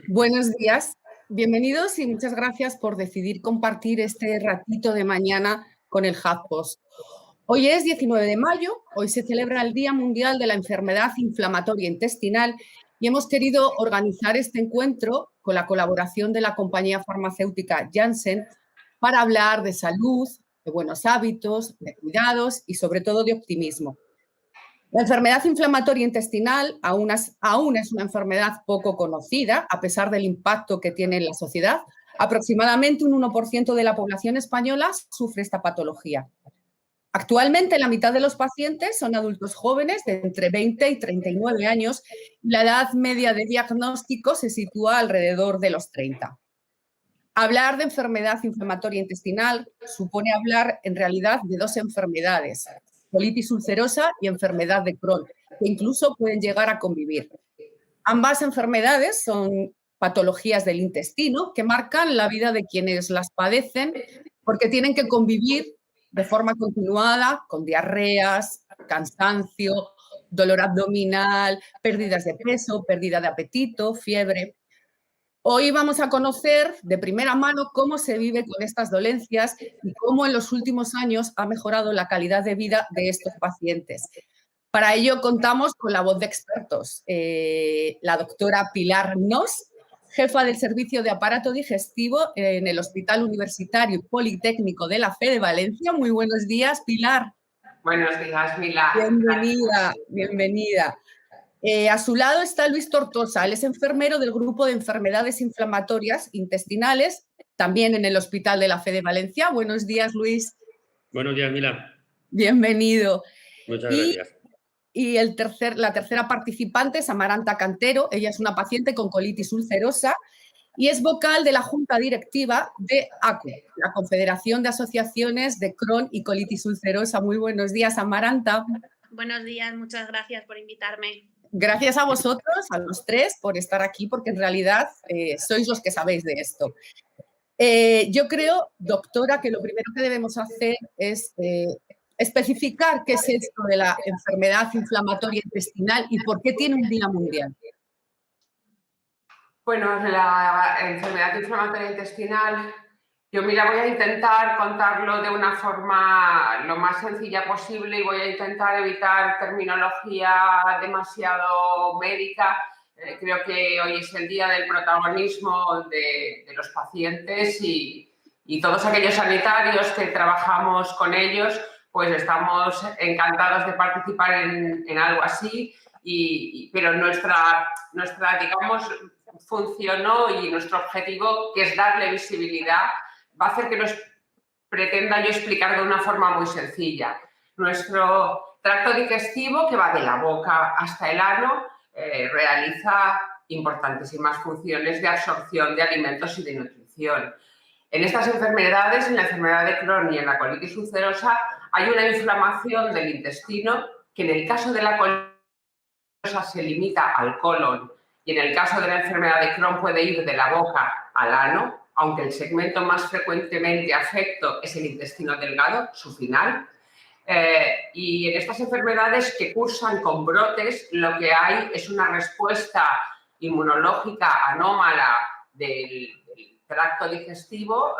Buenos días, bienvenidos y muchas gracias por decidir compartir este ratito de mañana con el HuffPost. Hoy es 19 de mayo, hoy se celebra el Día Mundial de la Enfermedad Inflamatoria Intestinal y hemos querido organizar este encuentro con la colaboración de la compañía farmacéutica Janssen para hablar de salud, de buenos hábitos, de cuidados y sobre todo de optimismo. La enfermedad inflamatoria intestinal aún es una enfermedad poco conocida, a pesar del impacto que tiene en la sociedad. Aproximadamente un 1% de la población española sufre esta patología. Actualmente, la mitad de los pacientes son adultos jóvenes de entre 20 y 39 años y la edad media de diagnóstico se sitúa alrededor de los 30. Hablar de enfermedad inflamatoria intestinal supone hablar en realidad de dos enfermedades, colitis ulcerosa y enfermedad de Crohn, que incluso pueden llegar a convivir. Ambas enfermedades son patologías del intestino que marcan la vida de quienes las padecen porque tienen que convivir de forma continuada con diarreas, cansancio, dolor abdominal, pérdidas de peso, pérdida de apetito, fiebre. Hoy vamos a conocer de primera mano cómo se vive con estas dolencias y cómo en los últimos años ha mejorado la calidad de vida de estos pacientes. Para ello contamos con la voz de expertos, la doctora Pilar Nos, jefa del servicio de aparato digestivo en el Hospital Universitario Politécnico de la Fe de Valencia. Muy buenos días, Pilar. Buenos días, Mila. Bienvenida, bienvenida. A su lado está Luis Tortosa, él es enfermero del grupo de enfermedades inflamatorias intestinales, también en el Hospital de la Fe de Valencia. Buenos días, Luis. Buenos días, Mila. Bienvenido. Muchas gracias. Y la tercera participante es Amaranta Cantero. Ella es una paciente con colitis ulcerosa y es vocal de la Junta Directiva de ACU, la Confederación de Asociaciones de Crohn y Colitis Ulcerosa. Muy buenos días, Amaranta. Buenos días, muchas gracias por invitarme. Gracias a vosotros, a los tres, por estar aquí, porque en realidad sois los que sabéis de esto. Yo creo, doctora, que lo primero que debemos hacer es especificar qué es esto de la enfermedad inflamatoria intestinal y por qué tiene un día mundial. Bueno, la enfermedad inflamatoria intestinal, yo mira, voy a intentar contarlo de una forma lo más sencilla posible y voy a intentar evitar terminología demasiado médica. Creo que hoy es el día del protagonismo de los pacientes y todos aquellos sanitarios que trabajamos con ellos, pues estamos encantados de participar en algo así, pero nuestra, digamos, función y nuestro objetivo, que es darle visibilidad, va a hacer que nos pretenda yo explicar de una forma muy sencilla. Nuestro tracto digestivo, que va de la boca hasta el ano, realiza importantísimas funciones de absorción de alimentos y de nutrición. En estas enfermedades, en la enfermedad de Crohn y en la colitis ulcerosa, hay una inflamación del intestino que en el caso de la colitis ulcerosa se limita al colon y en el caso de la enfermedad de Crohn puede ir de la boca al ano, aunque el segmento más frecuentemente afecto es el intestino delgado, su final. Y en estas enfermedades que cursan con brotes, lo que hay es una respuesta inmunológica anómala del tracto digestivo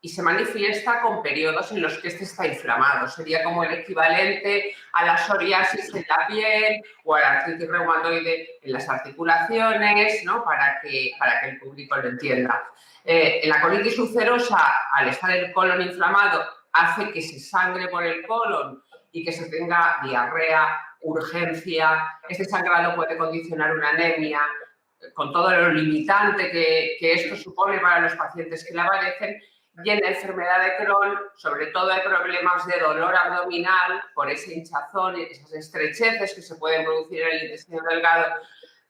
y se manifiesta con periodos en los que este está inflamado. Sería como el equivalente a la psoriasis en la piel o a la artritis reumatoide en las articulaciones, ¿no? Para que el público lo entienda. En la colitis ulcerosa, al estar el colon inflamado, hace que se sangre por el colon y que se tenga diarrea, urgencia. Este sangrado puede condicionar una anemia, con todo lo limitante que esto supone para los pacientes que la padecen. Y en la enfermedad de Crohn, sobre todo hay problemas de dolor abdominal por ese hinchazón y esas estrecheces que se pueden producir en el intestino delgado,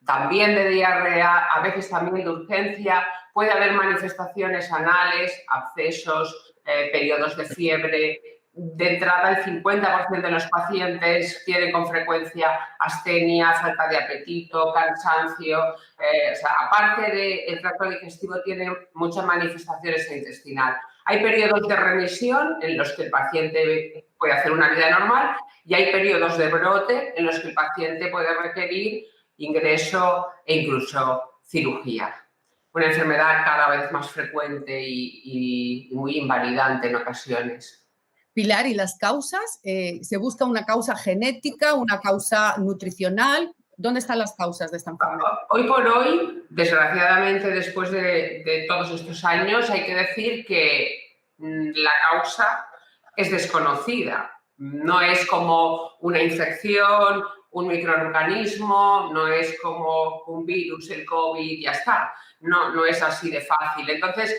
también de diarrea, a veces también de urgencia. Puede haber manifestaciones anales, abscesos, periodos de fiebre. De entrada, el 50% de los pacientes tienen con frecuencia astenia, falta de apetito, cansancio. O sea, aparte del tracto digestivo, tiene muchas manifestaciones intestinales. Hay periodos de remisión en los que el paciente puede hacer una vida normal y hay periodos de brote en los que el paciente puede requerir ingreso e incluso cirugía. Una enfermedad cada vez más frecuente y muy invalidante en ocasiones. Pilar, ¿y las causas? ¿Se busca una causa genética, una causa nutricional? ¿Dónde están las causas de esta enfermedad? Hoy por hoy, desgraciadamente, después de todos estos años, hay que decir que la causa es desconocida. No es como una infección, un microorganismo, no es como un virus, el COVID, ya está. No es así de fácil. Entonces,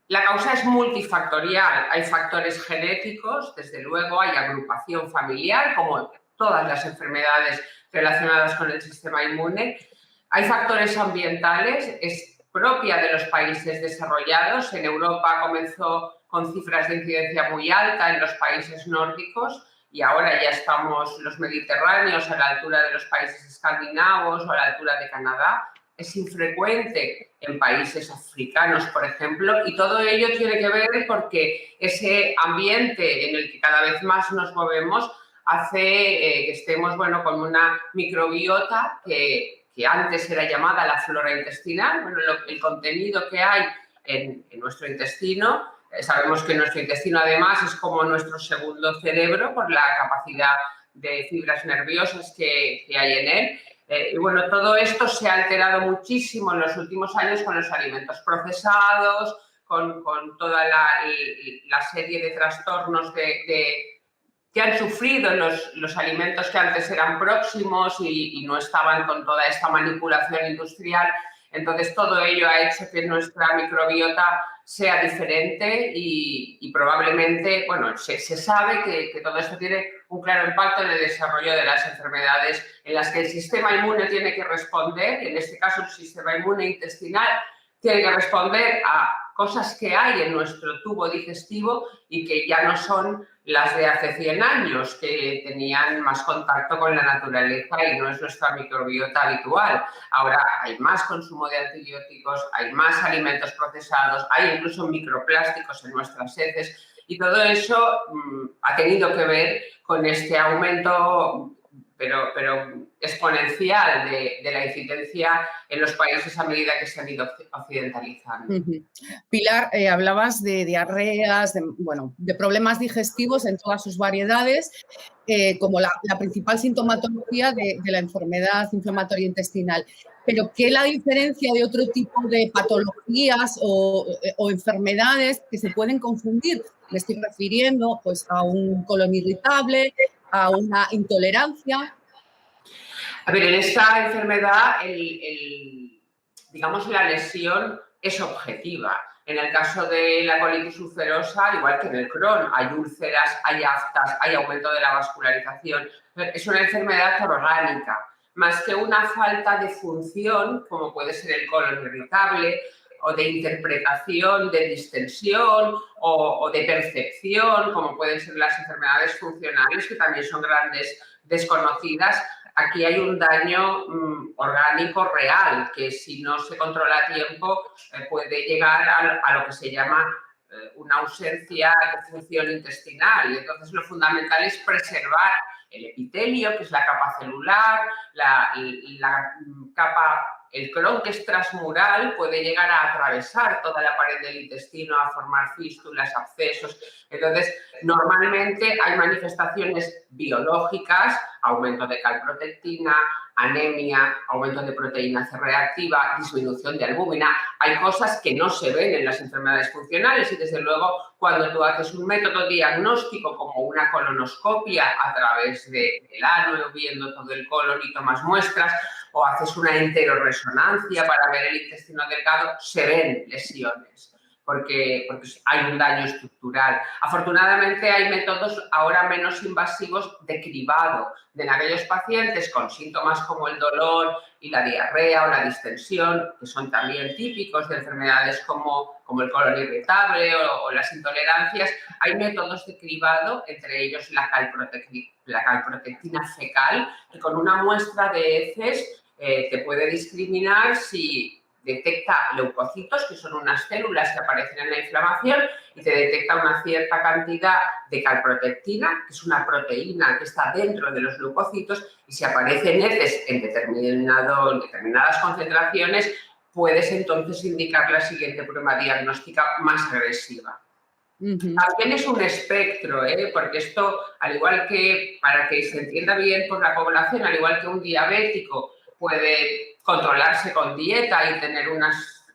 la causa es multifactorial. Hay factores genéticos, desde luego, hay agrupación familiar, como todas las enfermedades relacionadas con el sistema inmune. Hay factores ambientales, es propia de los países desarrollados. En Europa comenzó con cifras de incidencia muy alta en los países nórdicos y ahora ya estamos los mediterráneos a la altura de los países escandinavos o a la altura de Canadá. Es infrecuente en países africanos, por ejemplo, y todo ello tiene que ver porque ese ambiente en el que cada vez más nos movemos hace que estemos, bueno, con una microbiota que antes era llamada la flora intestinal. Bueno, el contenido que hay en nuestro intestino, sabemos que nuestro intestino además es como nuestro segundo cerebro por la capacidad de fibras nerviosas que hay en él. Y bueno, todo esto se ha alterado muchísimo en los últimos años con los alimentos procesados, con toda la serie de trastornos que han sufrido los alimentos que antes eran próximos y no estaban con toda esta manipulación industrial. Entonces, todo ello ha hecho que nuestra microbiota sea diferente y probablemente, bueno, se sabe que todo esto tiene un claro impacto en el desarrollo de las enfermedades en las que el sistema inmune tiene que responder, en este caso el sistema inmune intestinal tiene que responder a cosas que hay en nuestro tubo digestivo y que ya no son las de hace 100 años, que tenían más contacto con la naturaleza y no es nuestra microbiota habitual. Ahora hay más consumo de antibióticos, hay más alimentos procesados, hay incluso microplásticos en nuestras heces y todo eso ha tenido que ver con este aumento pero exponencial de la incidencia en los países a medida que se han ido occidentalizando. Pilar, hablabas de diarreas, de problemas digestivos en todas sus variedades, como la principal sintomatología de la enfermedad inflamatoria intestinal. Pero ¿qué la diferencia de otro tipo de patologías o enfermedades que se pueden confundir? Me estoy refiriendo pues, a un colon irritable, a una intolerancia. A ver, en esta enfermedad, digamos, la lesión es objetiva. En el caso de la colitis ulcerosa, igual que en el Crohn, hay úlceras, hay aftas, hay aumento de la vascularización. Es una enfermedad orgánica, más que una falta de función, como puede ser el colon irritable, o de interpretación, de distensión o de percepción, como pueden ser las enfermedades funcionales, que también son grandes desconocidas. Aquí hay un daño orgánico real, que si no se controla a tiempo puede llegar a lo que se llama una ausencia de función intestinal. Y entonces lo fundamental es preservar el epitelio, que es la capa celular, la capa. El Crohn, que es transmural, puede llegar a atravesar toda la pared del intestino, a formar fístulas, abscesos. Entonces, normalmente hay manifestaciones biológicas, aumento de calprotectina, anemia, aumento de proteína C reactiva, disminución de albúmina. Hay cosas que no se ven en las enfermedades funcionales y, desde luego, cuando tú haces un método diagnóstico como una colonoscopia a través del ano, viendo todo el colon y tomas muestras, o haces una enteroresonancia para ver el intestino delgado, se ven lesiones, porque hay un daño estructural. Afortunadamente hay métodos ahora menos invasivos de cribado de aquellos pacientes con síntomas como el dolor y la diarrea o la distensión, que son también típicos de enfermedades como el colon irritable o las intolerancias. Hay métodos de cribado, entre ellos la calprotectina fecal, que con una muestra de heces te puede discriminar si detecta leucocitos, que son unas células que aparecen en la inflamación, y te detecta una cierta cantidad de calprotectina, que es una proteína que está dentro de los leucocitos, y si aparecen heces en determinadas concentraciones, puedes entonces indicar la siguiente prueba diagnóstica más agresiva. También es un espectro, porque esto, al igual que, para que se entienda bien por la población, al igual que un diabético puede controlarse con dieta y tener unas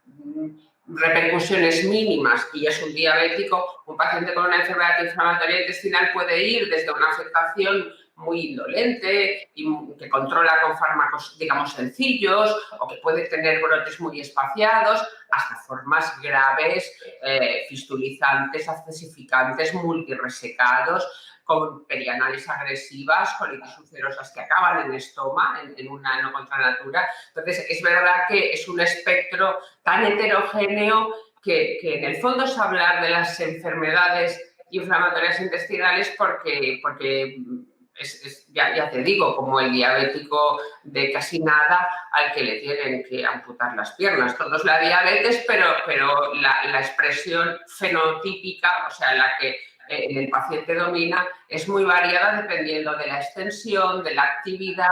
repercusiones mínimas y es un diabético, un paciente con una enfermedad inflamatoria intestinal puede ir desde una afectación muy indolente y que controla con fármacos, digamos, sencillos, o que puede tener brotes muy espaciados, hasta formas graves, fistulizantes, accesificantes, multiresecados, con perianales agresivas, colitis ulcerosas que acaban en estoma, en una no contra natura. Entonces, es verdad que es un espectro tan heterogéneo que en el fondo es hablar de las enfermedades inflamatorias intestinales porque ya te digo, como el diabético de casi nada al que le tienen que amputar las piernas. Todos la diabetes, pero la expresión fenotípica, o sea, la que en el paciente domina, es muy variada dependiendo de la extensión, de la actividad,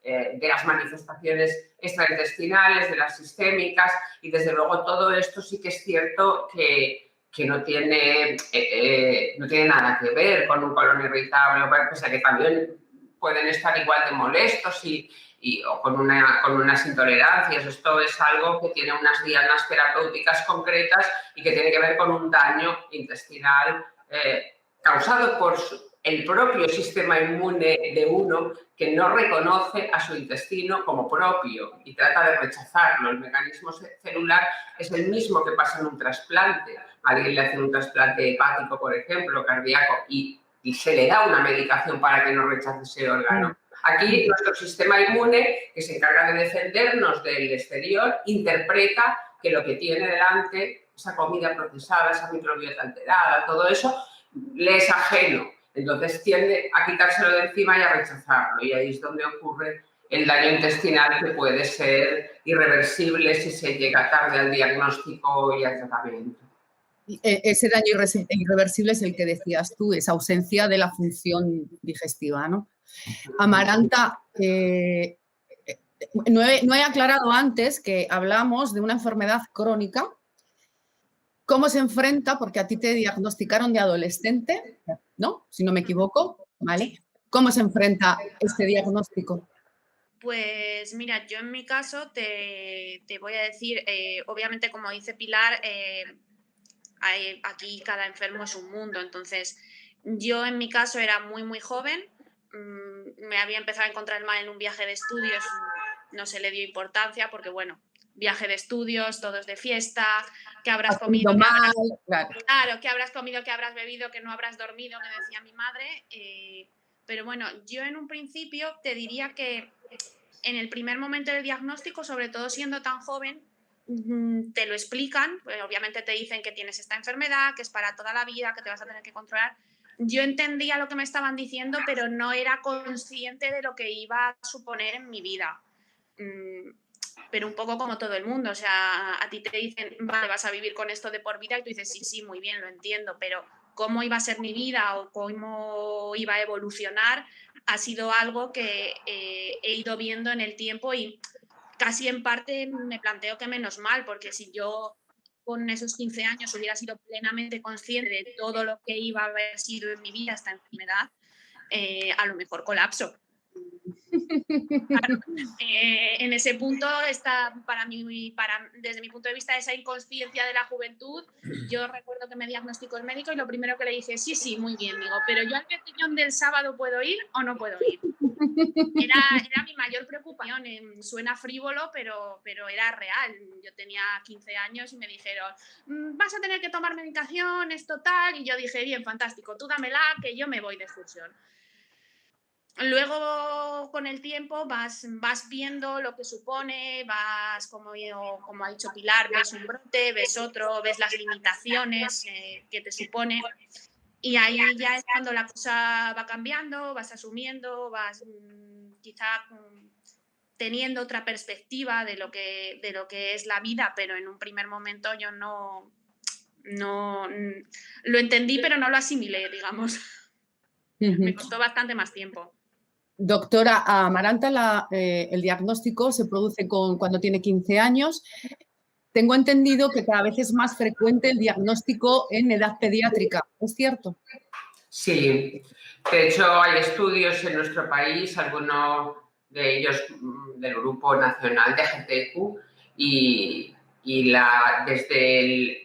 de las manifestaciones extraintestinales, de las sistémicas, y desde luego todo esto sí que es cierto que no tiene nada que ver con un colon irritable, pese a que también pueden estar igual de molestos o con unas intolerancias. Esto es algo que tiene unas dianas terapéuticas concretas y que tiene que ver con un daño intestinal causado por el propio sistema inmune de uno, que no reconoce a su intestino como propio y trata de rechazarlo. El mecanismo celular es el mismo que pasa en un trasplante. A alguien le hacen un trasplante hepático, por ejemplo, cardíaco, y se le da una medicación para que no rechace ese órgano. Aquí nuestro sistema inmune, que se encarga de defendernos del exterior, interpreta que lo que tiene delante, esa comida procesada, esa microbiota alterada, todo eso, le es ajeno. Entonces tiende a quitárselo de encima y a rechazarlo. Y ahí es donde ocurre el daño intestinal, que puede ser irreversible si se llega tarde al diagnóstico y al tratamiento. Ese daño irreversible es el que decías tú, esa ausencia de la función digestiva, ¿no? Amaranta, no he aclarado antes que hablamos de una enfermedad crónica. ¿Cómo se enfrenta? Porque a ti te diagnosticaron de adolescente, ¿no? Si no me equivoco, ¿vale? ¿Cómo se enfrenta este diagnóstico? Pues mira, yo en mi caso te voy a decir, obviamente como dice Pilar, aquí cada enfermo es un mundo. Entonces, yo en mi caso era muy, muy joven, me había empezado a encontrar mal en un viaje de estudios, no se le dio importancia porque, bueno, viaje de estudios, todos de fiesta, que habrás comido, claro, que habrás comido, que habrás bebido, que no habrás dormido, me decía mi madre. Pero bueno, yo en un principio te diría que en el primer momento del diagnóstico, sobre todo siendo tan joven, te lo explican, pues obviamente te dicen que tienes esta enfermedad, que es para toda la vida, que te vas a tener que controlar. Yo entendía lo que me estaban diciendo, pero no era consciente de lo que iba a suponer en mi vida. Pero un poco como todo el mundo, o sea, a ti te dicen, vale, vas a vivir con esto de por vida, y tú dices, sí, sí, muy bien, lo entiendo, pero cómo iba a ser mi vida o cómo iba a evolucionar ha sido algo que he ido viendo en el tiempo, y casi en parte me planteo que menos mal, porque si yo con esos 15 años hubiera sido plenamente consciente de todo lo que iba a haber sido en mi vida esta enfermedad, a lo mejor colapso. Claro, en ese punto está desde mi punto de vista, esa inconsciencia de la juventud. Yo recuerdo que me diagnosticó el médico y lo primero que le dije, sí, muy bien, digo, pero yo al Bertillón del sábado ¿puedo ir o no puedo ir? Era mi mayor preocupación. Suena frívolo, pero era real. Yo tenía 15 años y me dijeron, vas a tener que tomar medicación, es total, y yo dije, bien, fantástico, tú dámela, que yo me voy de excursión. Luego, con el tiempo, vas viendo lo que supone, como ha dicho Pilar, ves un brote, ves otro, ves las limitaciones que te supone, y ahí ya es cuando la cosa va cambiando, vas asumiendo, quizá teniendo otra perspectiva de lo que es la vida, pero en un primer momento yo no lo entendí, pero no lo asimilé, digamos. Me costó bastante más tiempo. Doctora Amaranta, el diagnóstico se produce cuando tiene 15 años. Tengo entendido que cada vez es más frecuente el diagnóstico en edad pediátrica, ¿es cierto? Sí, de hecho hay estudios en nuestro país, algunos de ellos del Grupo Nacional de GTQ,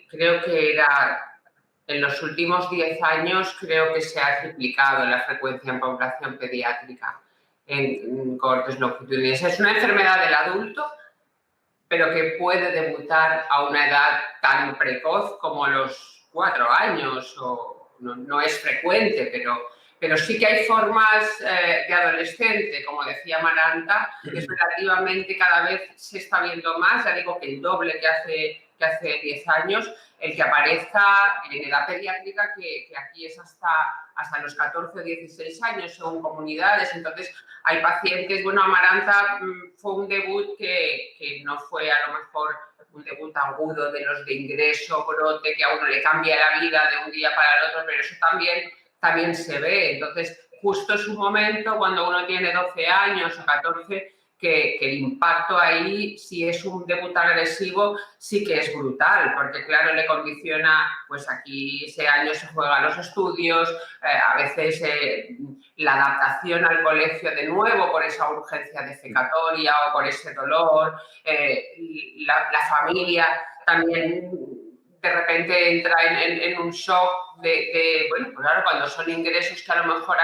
creo que era en los últimos 10 años, creo que se ha triplicado la frecuencia en población pediátrica en cohortes longitudinales. Es una enfermedad del adulto, pero que puede debutar a una edad tan precoz como los 4 años. No es frecuente, pero sí que hay formas de adolescente, como decía Amaranta, que es relativamente cada vez se está viendo más, ya digo que el doble que hace 10 años, el que aparezca en edad pediátrica, que aquí es hasta los 14 o 16 años, según comunidades. Entonces, hay pacientes, bueno, Amaranta fue un debut que no fue a lo mejor un debut agudo de los de ingreso, brote, que a uno le cambia la vida de un día para el otro, pero eso también se ve. Entonces, justo es un momento cuando uno tiene 12 años o 14, que el impacto ahí, si es un debut agresivo, sí que es brutal, porque claro, le condiciona, pues aquí ese año se juegan los estudios, a veces la adaptación al colegio de nuevo por esa urgencia defecatoria o por ese dolor, la familia también de repente entra en un shock bueno, pues claro, cuando son ingresos que a lo mejor,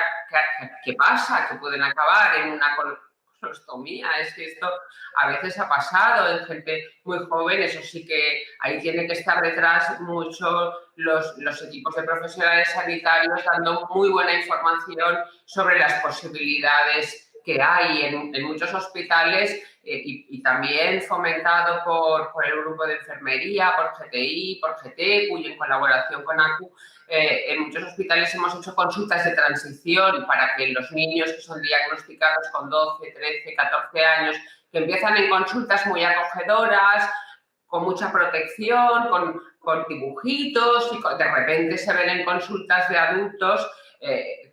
¿qué pasa? Que pueden acabar en una colostomía. Es que esto a veces ha pasado en gente muy joven, eso sí que ahí tiene que estar detrás mucho los equipos de profesionales sanitarios dando muy buena información sobre las posibilidades que hay en muchos hospitales y también fomentado por el grupo de enfermería, por GTI, por GTQ y en colaboración con ACU. En muchos hospitales hemos hecho consultas de transición para que los niños que son diagnosticados con 12, 13, 14 años, que empiezan en consultas muy acogedoras, con mucha protección, con dibujitos, y de repente se ven en consultas de adultos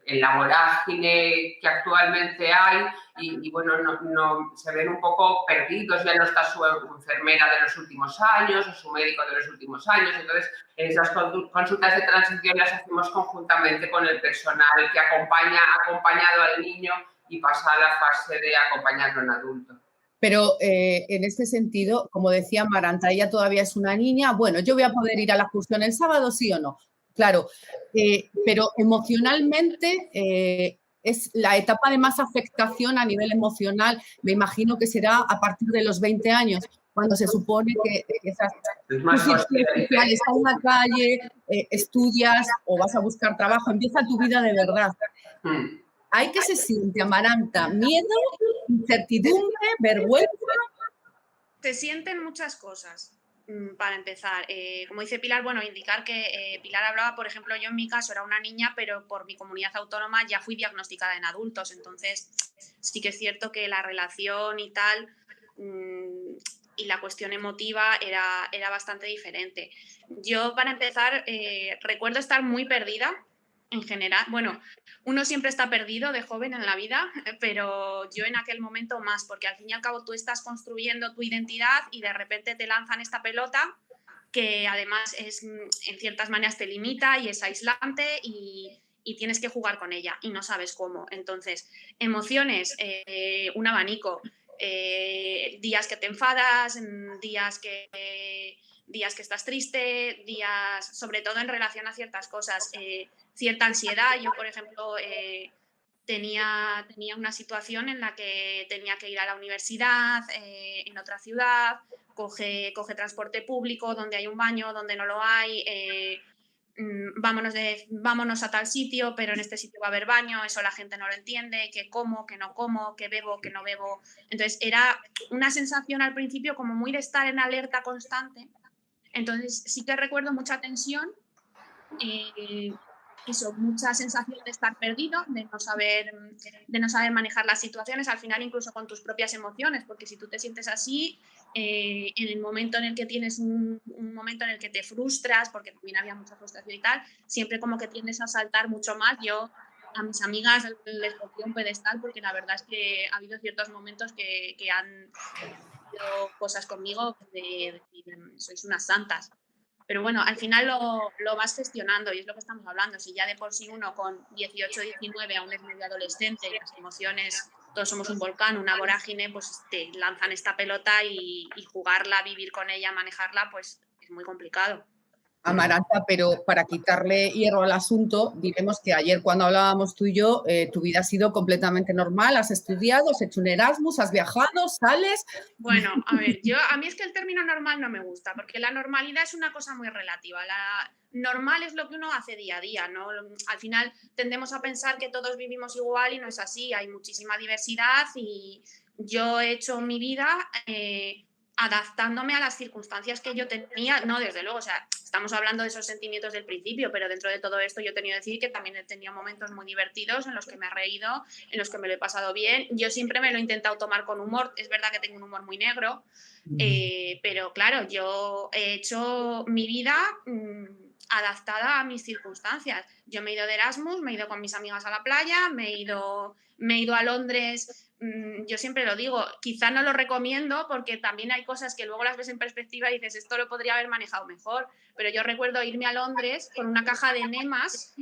en la vorágine que actualmente hay y bueno, no se ven un poco perdidos, ya no está su enfermera de los últimos años o su médico de los últimos años. Entonces, en esas consultas de transición las hacemos conjuntamente con el personal que ha acompañado al niño y pasa a la fase de acompañarlo en adulto. Pero en este sentido, como decía Amaranta, ella todavía es una niña. Bueno, yo voy a poder ir a la excursión el sábado, ¿sí o no? Claro, pero emocionalmente es la etapa de más afectación a nivel emocional. Me imagino que será a partir de los 20 años, cuando se supone que estás en la calle, estudias o vas a buscar trabajo, empieza tu vida de verdad. ¿Hay que se siente, Amaranta? ¿Miedo? ¿Incertidumbre? ¿Vergüenza? Se sienten muchas cosas, para empezar. Como dice Pilar, bueno, indicar que Pilar hablaba, por ejemplo, yo en mi caso era una niña, pero por mi comunidad autónoma ya fui diagnosticada en adultos, entonces sí que es cierto que la relación y tal y la cuestión emotiva era bastante diferente. Yo, para empezar, recuerdo estar muy perdida. En general, bueno, uno siempre está perdido de joven en la vida, pero yo en aquel momento más, porque al fin y al cabo tú estás construyendo tu identidad y de repente te lanzan esta pelota que además en ciertas maneras te limita y es aislante y tienes que jugar con ella y no sabes cómo. Entonces, emociones, un abanico, días que te enfadas, días que estás triste, días, sobre todo en relación a ciertas cosas, cierta ansiedad. Yo, por ejemplo, tenía una situación en la que tenía que ir a la universidad en otra ciudad, coge transporte público, donde hay un baño, donde no lo hay, vámonos a tal sitio, pero en este sitio va a haber baño, eso la gente no lo entiende, que como, que no como, que bebo, que no bebo. Entonces era una sensación al principio como muy de estar en alerta constante. Entonces sí que recuerdo mucha tensión, eso, mucha sensación de estar perdido, de no saber manejar las situaciones, al final incluso con tus propias emociones, porque si tú te sientes así, en el momento en el que tienes un momento en el que te frustras, porque también había mucha frustración y tal, siempre como que tiendes a saltar mucho más. Yo a mis amigas les cogí un pedestal porque la verdad es que ha habido ciertos momentos que han hecho cosas conmigo de decir, sois unas santas. Pero bueno, al final lo vas gestionando y es lo que estamos hablando. Si ya de por sí uno con 18, 19 aún es medio adolescente y las emociones, todos somos un volcán, una vorágine, pues te lanzan esta pelota y jugarla, vivir con ella, manejarla, pues es muy complicado. Amaranta, pero para quitarle hierro al asunto, diremos que ayer cuando hablábamos tú y yo, tu vida ha sido completamente normal, has estudiado, has hecho un Erasmus, has viajado, sales. Bueno, a ver, a mí es que el término normal no me gusta, porque la normalidad es una cosa muy relativa. La normal es lo que uno hace día a día, ¿no? Al final tendemos a pensar que todos vivimos igual y no es así, hay muchísima diversidad y yo he hecho mi vida adaptándome a las circunstancias que yo tenía, no, desde luego, o sea, estamos hablando de esos sentimientos del principio, pero dentro de todo esto yo he tenido que decir que también he tenido momentos muy divertidos en los que me he reído, en los que me lo he pasado bien. Yo siempre me lo he intentado tomar con humor, es verdad que tengo un humor muy negro, pero claro, yo he hecho mi vida adaptada a mis circunstancias. Yo me he ido de Erasmus, me he ido con mis amigas a la playa, me he ido a Londres. Yo siempre lo digo, quizá no lo recomiendo porque también hay cosas que luego las ves en perspectiva y dices, esto lo podría haber manejado mejor, pero yo recuerdo irme a Londres con una caja de enemas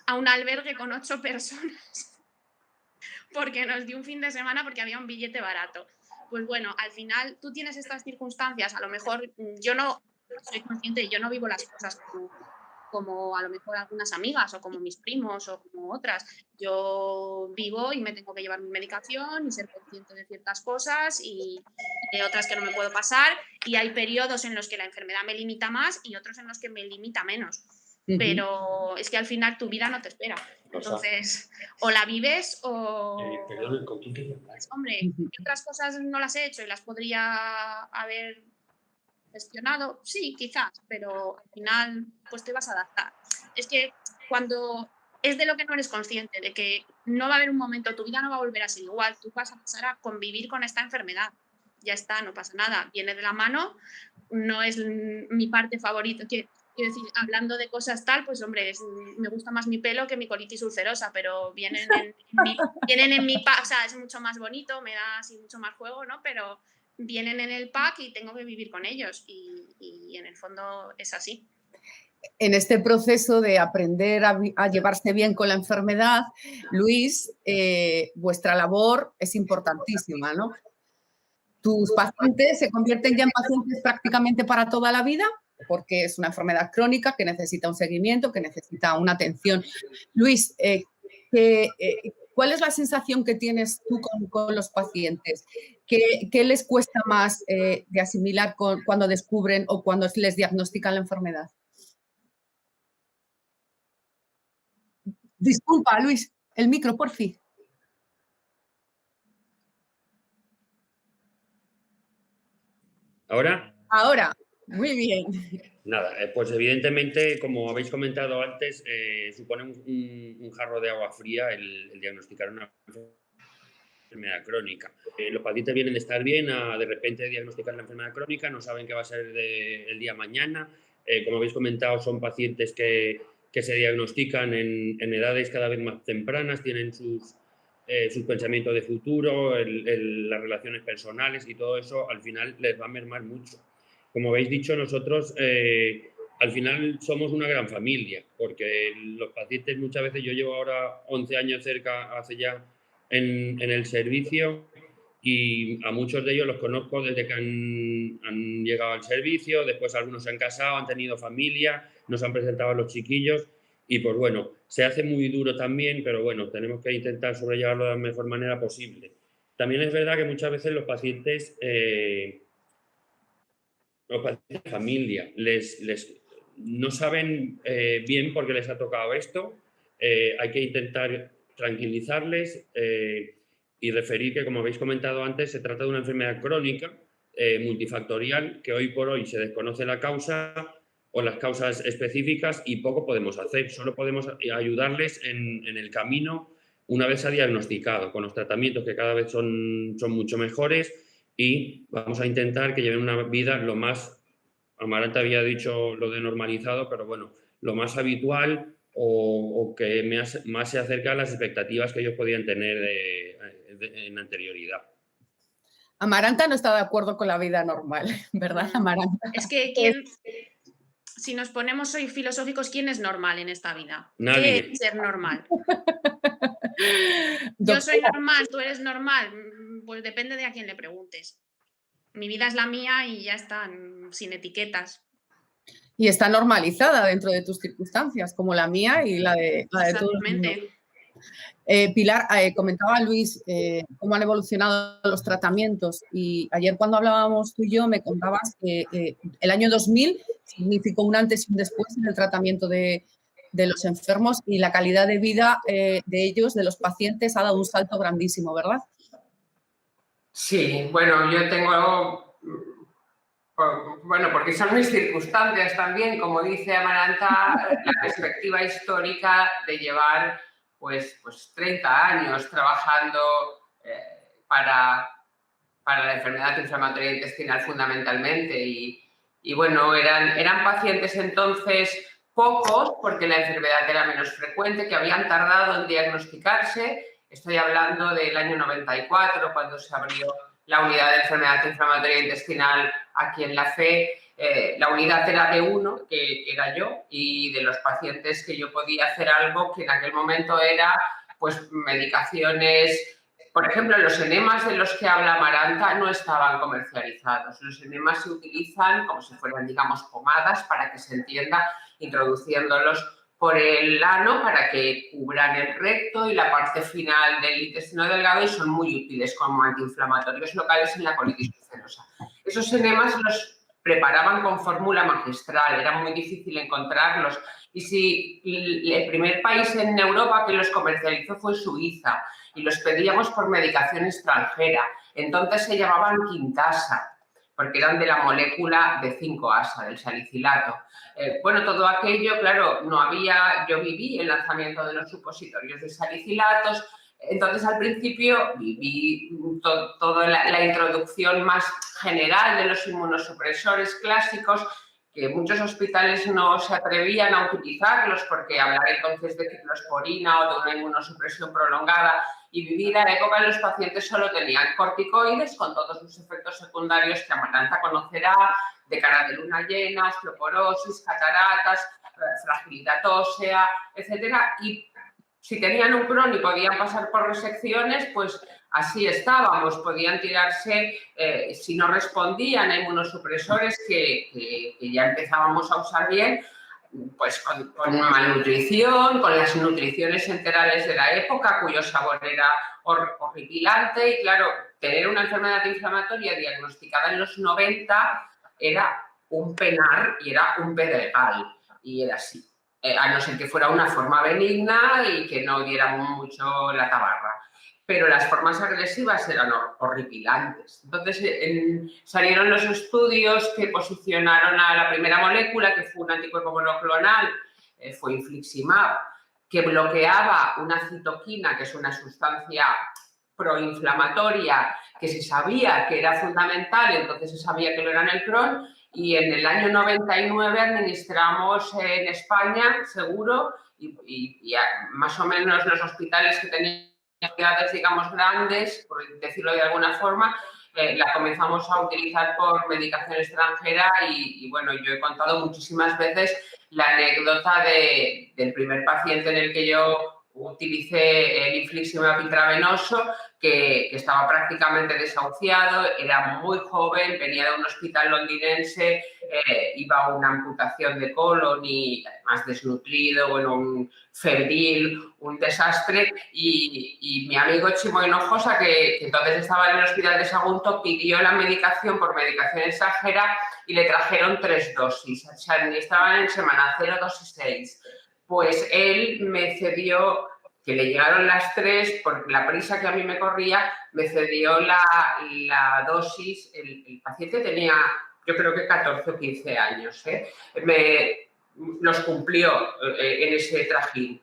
a un albergue con 8 personas porque nos dio un fin de semana porque había un billete barato. Pues bueno, al final tú tienes estas circunstancias, a lo mejor yo no soy consciente, yo no vivo las cosas como a lo mejor algunas amigas o como mis primos o como otras. Yo vivo y me tengo que llevar mi medicación y ser consciente de ciertas cosas y de otras que no me puedo pasar, y hay periodos en los que la enfermedad me limita más y otros en los que me limita menos. Pero es que al final tu vida no te espera. Entonces, o la vives o... Perdón, ¿con quién quería hablar? Hombre, ¿qué otras cosas no las he hecho y las podría haber gestionado? Sí, quizás, pero al final pues te vas a adaptar. Es que cuando es de lo que no eres consciente, de que no va a haber un momento, tu vida no va a volver a ser igual, tú vas a pasar a convivir con esta enfermedad. Ya está, no pasa nada, viene de la mano, no es mi parte favorita. Quiero decir, hablando de cosas tal, pues hombre, me gusta más mi pelo que mi colitis ulcerosa, pero vienen en mi o sea, es mucho más bonito, me da así mucho más juego, ¿no? Pero vienen en el pack y tengo que vivir con ellos y en el fondo es así. En este proceso de aprender a llevarse bien con la enfermedad, Luis, vuestra labor es importantísima, ¿no? ¿Tus pacientes se convierten ya en pacientes prácticamente para toda la vida? Porque es una enfermedad crónica que necesita un seguimiento, que necesita una atención. Luis, ¿cuál es la sensación que tienes tú con los pacientes? ¿Qué les cuesta más de asimilar cuando descubren o cuando les diagnostican la enfermedad? Disculpa, Luis, el micro, por fin. ¿Ahora? Ahora, muy bien. Nada, pues evidentemente, como habéis comentado antes, supone un jarro de agua fría el diagnosticar una enfermedad crónica. Los pacientes vienen de estar bien a de repente diagnosticar la enfermedad crónica, no saben qué va a ser el día mañana. Como habéis comentado, son pacientes que se diagnostican en edades cada vez más tempranas, tienen sus pensamientos de futuro, las relaciones personales y todo eso al final les va a mermar mucho. Como habéis dicho, nosotros al final somos una gran familia, porque los pacientes muchas veces, yo llevo ahora 11 años cerca, hace ya, en el servicio, y a muchos de ellos los conozco desde que han llegado al servicio, después algunos se han casado, han tenido familia, nos han presentado a los chiquillos y pues bueno, se hace muy duro también, pero bueno, tenemos que intentar sobrellevarlo de la mejor manera posible. También es verdad que muchas veces los pacientes de familia no saben bien por qué les ha tocado esto. Hay que intentar tranquilizarles y referir que, como habéis comentado antes, se trata de una enfermedad crónica multifactorial que hoy por hoy se desconoce la causa, o las causas específicas y poco podemos hacer. Solo podemos ayudarles en el camino una vez se ha diagnosticado, con los tratamientos que cada vez son mucho mejores, y vamos a intentar que lleven una vida lo más, Amaranta había dicho lo de normalizado, pero bueno, lo más habitual o que más se acerca a las expectativas que ellos podían tener en anterioridad. Amaranta no está de acuerdo con la vida normal, ¿verdad, Amaranta? Es que si nos ponemos hoy filosóficos, ¿quién es normal en esta vida? Nadie. ¿Qué es ser normal? Yo soy normal, tú eres normal, pues depende de a quién le preguntes. Mi vida es la mía y ya está, sin etiquetas. Y está normalizada dentro de tus circunstancias, como la mía y la de todos los demás. Pilar, comentaba Luis cómo han evolucionado los tratamientos, y ayer cuando hablábamos tú y yo me contabas que el año 2000 significó un antes y un después en el tratamiento de los enfermos, y la calidad de vida de ellos, de los pacientes, ha dado un salto grandísimo, ¿verdad? Sí, bueno, yo tengo... Bueno, porque son mis circunstancias también, como dice Amaranta, la perspectiva histórica de llevar pues 30 años trabajando para la enfermedad inflamatoria intestinal fundamentalmente. Y bueno, eran pacientes entonces pocos, porque la enfermedad era menos frecuente, que habían tardado en diagnosticarse. Estoy hablando del año 94, cuando se abrió la unidad de enfermedad inflamatoria intestinal aquí en la FE. La unidad era de uno, que era yo, y de los pacientes que yo podía hacer algo, que en aquel momento era pues medicaciones. Por ejemplo, los enemas de los que habla Amaranta no estaban comercializados. Los enemas se utilizan como si fueran, digamos, pomadas, para que se entienda, introduciéndolos por el ano para que cubran el recto y la parte final del intestino delgado, y son muy útiles como antiinflamatorios locales en la colitis ulcerosa. Esos enemas los preparaban con fórmula magistral, era muy difícil encontrarlos. Y si el primer país en Europa que los comercializó fue Suiza, y los pedíamos por medicación extranjera. Entonces se llamaban quintasa, porque eran de la molécula de 5-asa, del salicilato. Bueno, todo aquello, claro, no había... Yo viví el lanzamiento de los supositorios de salicilatos. Entonces, al principio, viví toda la introducción más general de los inmunosupresores clásicos, que muchos hospitales no se atrevían a utilizarlos porque hablar entonces de ciclosporina o de una inmunosupresión prolongada, y viví la época en los pacientes solo tenían corticoides con todos sus efectos secundarios que Amaranta conocerá, de cara de luna llena, osteoporosis, cataratas, fragilidad ósea, etcétera. Y si tenían un Crohn y podían pasar por resecciones, pues así estábamos. Podían tirarse, si no respondían a inmunosupresores que ya empezábamos a usar bien, pues con malnutrición, con las nutriciones enterales de la época, cuyo sabor era horripilante. Y claro, tener una enfermedad inflamatoria diagnosticada en los 90 era un penar y era un pedregal, y era así. A no ser que fuera una forma benigna y que no diera mucho la tabarra. Pero las formas agresivas eran horripilantes. Entonces salieron los estudios que posicionaron a la primera molécula, que fue un anticuerpo monoclonal, fue infliximab, que bloqueaba una citoquina, que es una sustancia proinflamatoria, que se sabía que era fundamental, entonces se sabía que lo era en el Crohn. Y en el año 99 administramos en España, seguro, y más o menos los hospitales que tenían ciudades, digamos, grandes, por decirlo de alguna forma, la comenzamos a utilizar por medicación extranjera. Y bueno, yo he contado muchísimas veces la anécdota del primer paciente en el que yo utilicé el infliximab intravenoso, que estaba prácticamente desahuciado, era muy joven, venía de un hospital londinense, iba a una amputación de colon y además desnutrido, bueno, un febril, un desastre. Y mi amigo Chimo Hinojosa, que entonces estaba en el hospital de Sagunto, pidió la medicación por medicación extranjera y le trajeron 3 dosis. O sea, estaban en semana 0, 2 y 6. Pues él me cedió, que le llegaron las 3, por la prisa que a mí me corría, me cedió la dosis. El paciente tenía yo creo que 14 o 15 años, los cumplió en ese trajín.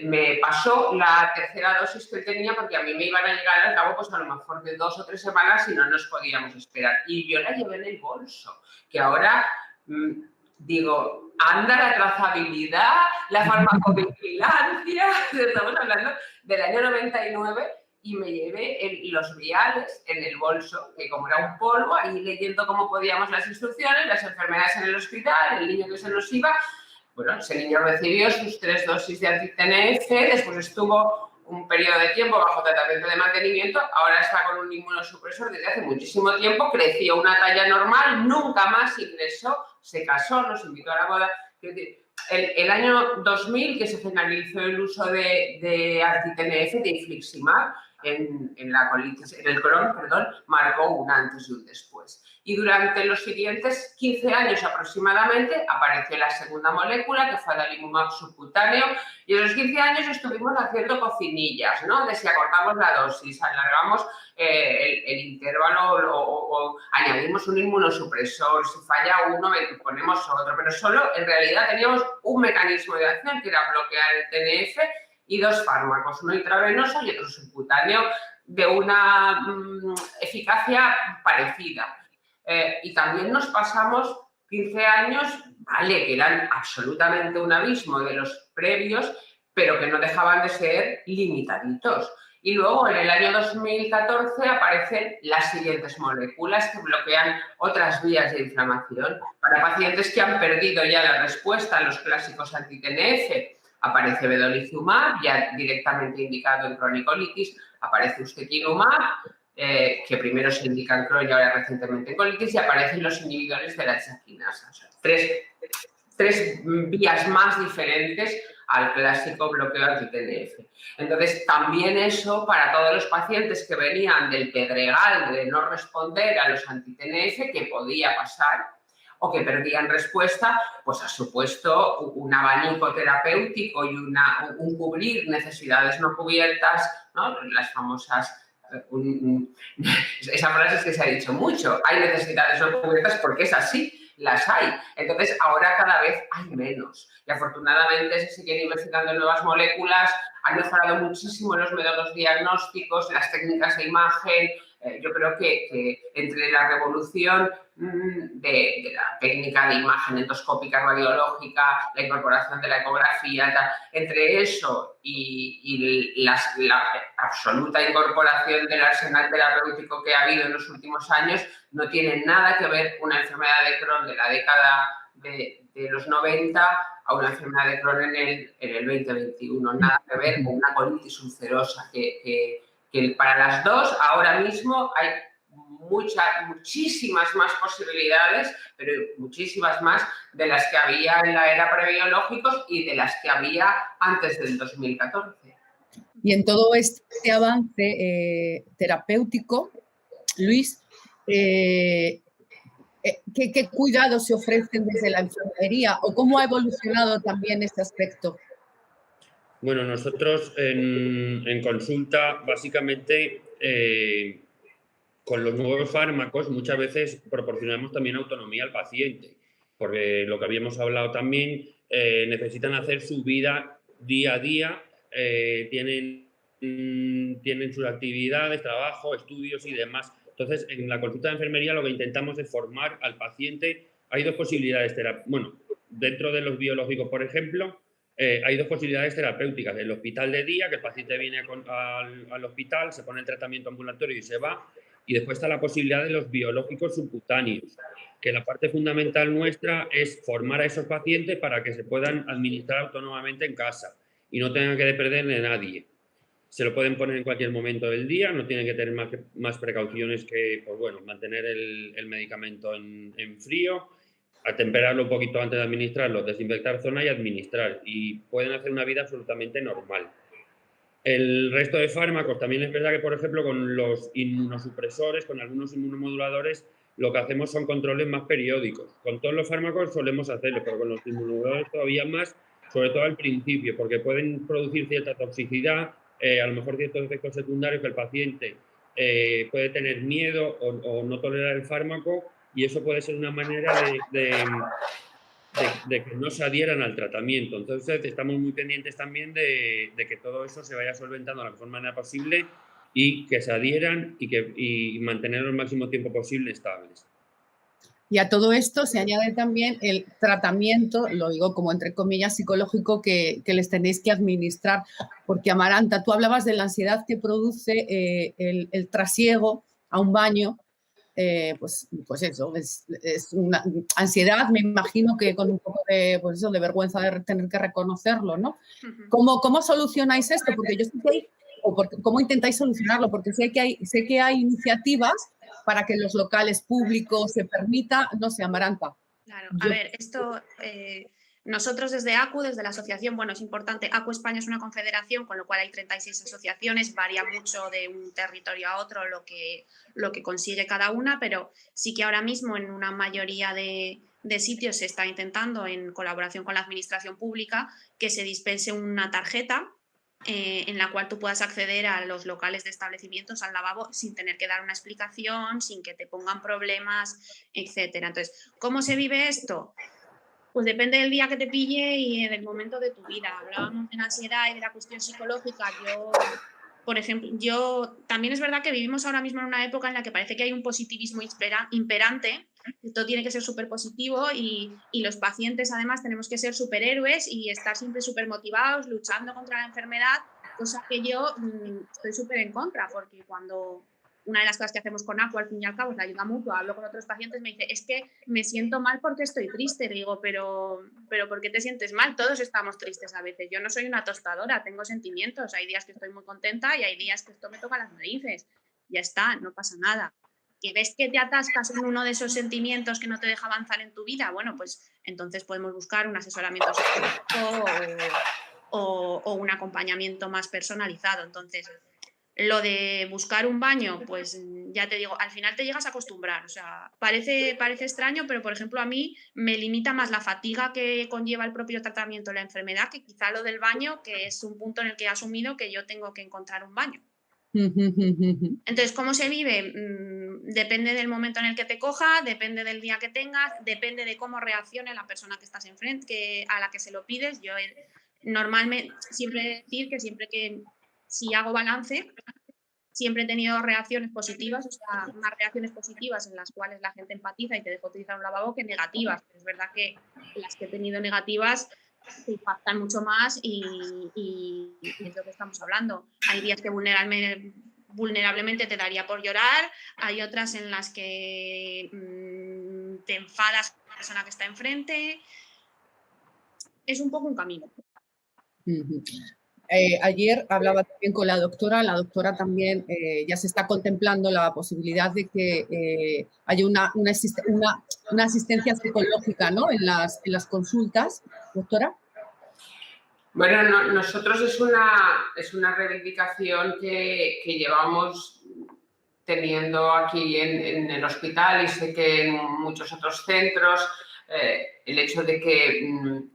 Me pasó la tercera dosis que tenía porque a mí me iban a llegar al cabo pues a lo mejor de 2 o 3 semanas y no nos podíamos esperar. Y yo la llevé en el bolso, que ahora digo, anda la trazabilidad, la farmacovigilancia, estamos hablando del año 99 y me llevé los viales en el bolso, que como era un polvo, ahí leyendo cómo podíamos las instrucciones, las enfermedades en el hospital, el niño que se nos iba. Bueno, ese niño recibió sus 3 dosis de anti-TNF, después estuvo un periodo de tiempo bajo tratamiento de mantenimiento, ahora está con un inmunosupresor desde hace muchísimo tiempo, creció una talla normal, nunca más ingresó, se casó, nos invitó a la boda. El año 2000, que se finalizó el uso de anti-TNF, de infliximab, en el Crohn, marcó un antes y un después. Y durante los siguientes 15 años aproximadamente apareció la segunda molécula, que fue adalimumab subcutáneo, y en los 15 años estuvimos haciendo cocinillas, ¿no? De si acortamos la dosis, alargamos el intervalo o añadimos un inmunosupresor, si falla uno ponemos otro, pero solo en realidad teníamos un mecanismo de acción que era bloquear el TNF y 2 fármacos, uno intravenoso y otro subcutáneo de una eficacia parecida. Y también nos pasamos 15 años, vale, que eran absolutamente un abismo de los previos, pero que no dejaban de ser limitaditos. Y luego, en el año 2014, aparecen las siguientes moléculas que bloquean otras vías de inflamación. Para pacientes que han perdido ya la respuesta a los clásicos anti-TNF, aparece vedolizumab, ya directamente indicado en cronicolitis, aparece ustekinumab, que primero se indica en Crohn y ahora recientemente en colitis, y aparecen los inhibidores de la hexaquinasa. O sea, tres vías más diferentes al clásico bloqueo anti-TNF. Entonces, también eso para todos los pacientes que venían del pedregal de no responder a los anti-TNF, que podía pasar, o que perdían respuesta, pues ha supuesto un abanico terapéutico y un cubrir necesidades no cubiertas, ¿no? Las famosas... esa frase es que se ha dicho mucho, hay necesidades no cubiertas porque es así, las hay. Entonces, ahora cada vez hay menos. Y afortunadamente se siguen investigando nuevas moléculas, han mejorado muchísimo los métodos diagnósticos, las técnicas de imagen. Yo creo que entre la revolución de la técnica de imagen endoscópica radiológica, la incorporación de la ecografía, entre eso y la absoluta incorporación del arsenal terapéutico que ha habido en los últimos años, no tiene nada que ver una enfermedad de Crohn de la década de los 90 a una enfermedad de Crohn en el 2021. Nada que ver con una colitis ulcerosa, que para las dos ahora mismo hay muchísimas más posibilidades, pero muchísimas más de las que había en la era prebiológicos y de las que había antes del 2014. Y en todo este avance terapéutico, Luis, ¿qué cuidados se ofrecen desde la enfermería o cómo ha evolucionado también este aspecto? Bueno, nosotros en consulta, básicamente, con los nuevos fármacos muchas veces proporcionamos también autonomía al paciente, porque lo que habíamos hablado también, necesitan hacer su vida día a día, tienen sus actividades, trabajo, estudios y demás. Entonces, en la consulta de enfermería lo que intentamos es formar al paciente. Hay 2 posibilidades, bueno, dentro de los biológicos, por ejemplo, hay 2 posibilidades terapéuticas. El hospital de día, que el paciente viene al hospital, se pone el tratamiento ambulatorio y se va. Y después está la posibilidad de los biológicos subcutáneos, que la parte fundamental nuestra es formar a esos pacientes para que se puedan administrar autónomamente en casa y no tengan que depender de nadie. Se lo pueden poner en cualquier momento del día, no tienen que tener más precauciones que, pues bueno, mantener el medicamento en frío, atemperarlo un poquito antes de administrarlo, desinfectar zona y administrar. Y pueden hacer una vida absolutamente normal. El resto de fármacos, también es verdad que, por ejemplo, con los inmunosupresores, con algunos inmunomoduladores, lo que hacemos son controles más periódicos. Con todos los fármacos solemos hacerlo, pero con los inmunomoduladores todavía más, sobre todo al principio, porque pueden producir cierta toxicidad, a lo mejor ciertos efectos secundarios que el paciente puede tener miedo o no tolerar el fármaco y eso puede ser una manera de que no se adhieran al tratamiento. Entonces, estamos muy pendientes también de que todo eso se vaya solventando de la mejor manera posible y que se adhieran y mantener el máximo tiempo posible estables. Y a todo esto se añade también el tratamiento, lo digo como entre comillas, psicológico que les tenéis que administrar. Porque, Amaranta, tú hablabas de la ansiedad que produce el trasiego a un baño. Pues eso, es una ansiedad, me imagino que con un poco de, pues eso, de vergüenza de tener que reconocerlo, ¿no? ¿Cómo solucionáis esto? Porque yo sé que hay, ¿cómo intentáis solucionarlo? Porque sé que hay iniciativas para que los locales públicos se permita, no sé, Amaranta. Claro, a ver, esto nosotros desde ACU, desde la asociación, bueno, es importante, ACU España es una confederación, con lo cual hay 36 asociaciones, varía mucho de un territorio a otro lo que consigue cada una, pero sí que ahora mismo en una mayoría de sitios se está intentando, en colaboración con la administración pública, que se dispense una tarjeta en la cual tú puedas acceder a los locales de establecimientos, al lavabo, sin tener que dar una explicación, sin que te pongan problemas, etcétera. Entonces, ¿cómo se vive esto? Pues depende del día que te pille y del momento de tu vida. Hablábamos de la ansiedad y de la cuestión psicológica. Por ejemplo, también es verdad que vivimos ahora mismo en una época en la que parece que hay un positivismo imperante. Esto tiene que ser súper positivo y los pacientes además tenemos que ser superhéroes y estar siempre súper motivados, luchando contra la enfermedad, cosa que yo estoy súper en contra, porque una de las cosas que hacemos con ACU, al fin y al cabo, es la ayuda mutua. Hablo con otros pacientes, me dice, es que me siento mal porque estoy triste. Le digo, pero ¿por qué te sientes mal? Todos estamos tristes a veces. Yo no soy una tostadora, tengo sentimientos. Hay días que estoy muy contenta y hay días que esto me toca las narices. Ya está, no pasa nada. ¿Que ves que te atascas en uno de esos sentimientos que no te deja avanzar en tu vida? Bueno, pues entonces podemos buscar un asesoramiento psicológico o un acompañamiento más personalizado. Entonces, lo de buscar un baño, pues ya te digo, al final te llegas a acostumbrar. O sea, parece extraño, pero por ejemplo a mí me limita más la fatiga que conlleva el propio tratamiento de la enfermedad que quizá lo del baño, que es un punto en el que he asumido que yo tengo que encontrar un baño. Entonces, ¿cómo se vive? Depende del momento en el que te coja, depende del día que tengas, depende de cómo reaccione la persona que estás enfrente, a la que se lo pides. Yo normalmente siempre decir que siempre que si hago balance, siempre he tenido reacciones positivas, o sea, más reacciones positivas en las cuales la gente empatiza y te deja utilizar un lavabo que negativas. Pero es verdad que las que he tenido negativas te impactan mucho más y es lo que estamos hablando. Hay días que vulnerablemente te daría por llorar, hay otras en las que te enfadas con la persona que está enfrente. Es un poco un camino. Ayer hablaba también con la doctora también ya se está contemplando la posibilidad de que haya una asistencia psicológica, ¿no? en las consultas, doctora. Bueno, nosotros es una reivindicación que llevamos teniendo aquí en el hospital y sé que en muchos otros centros, el hecho de que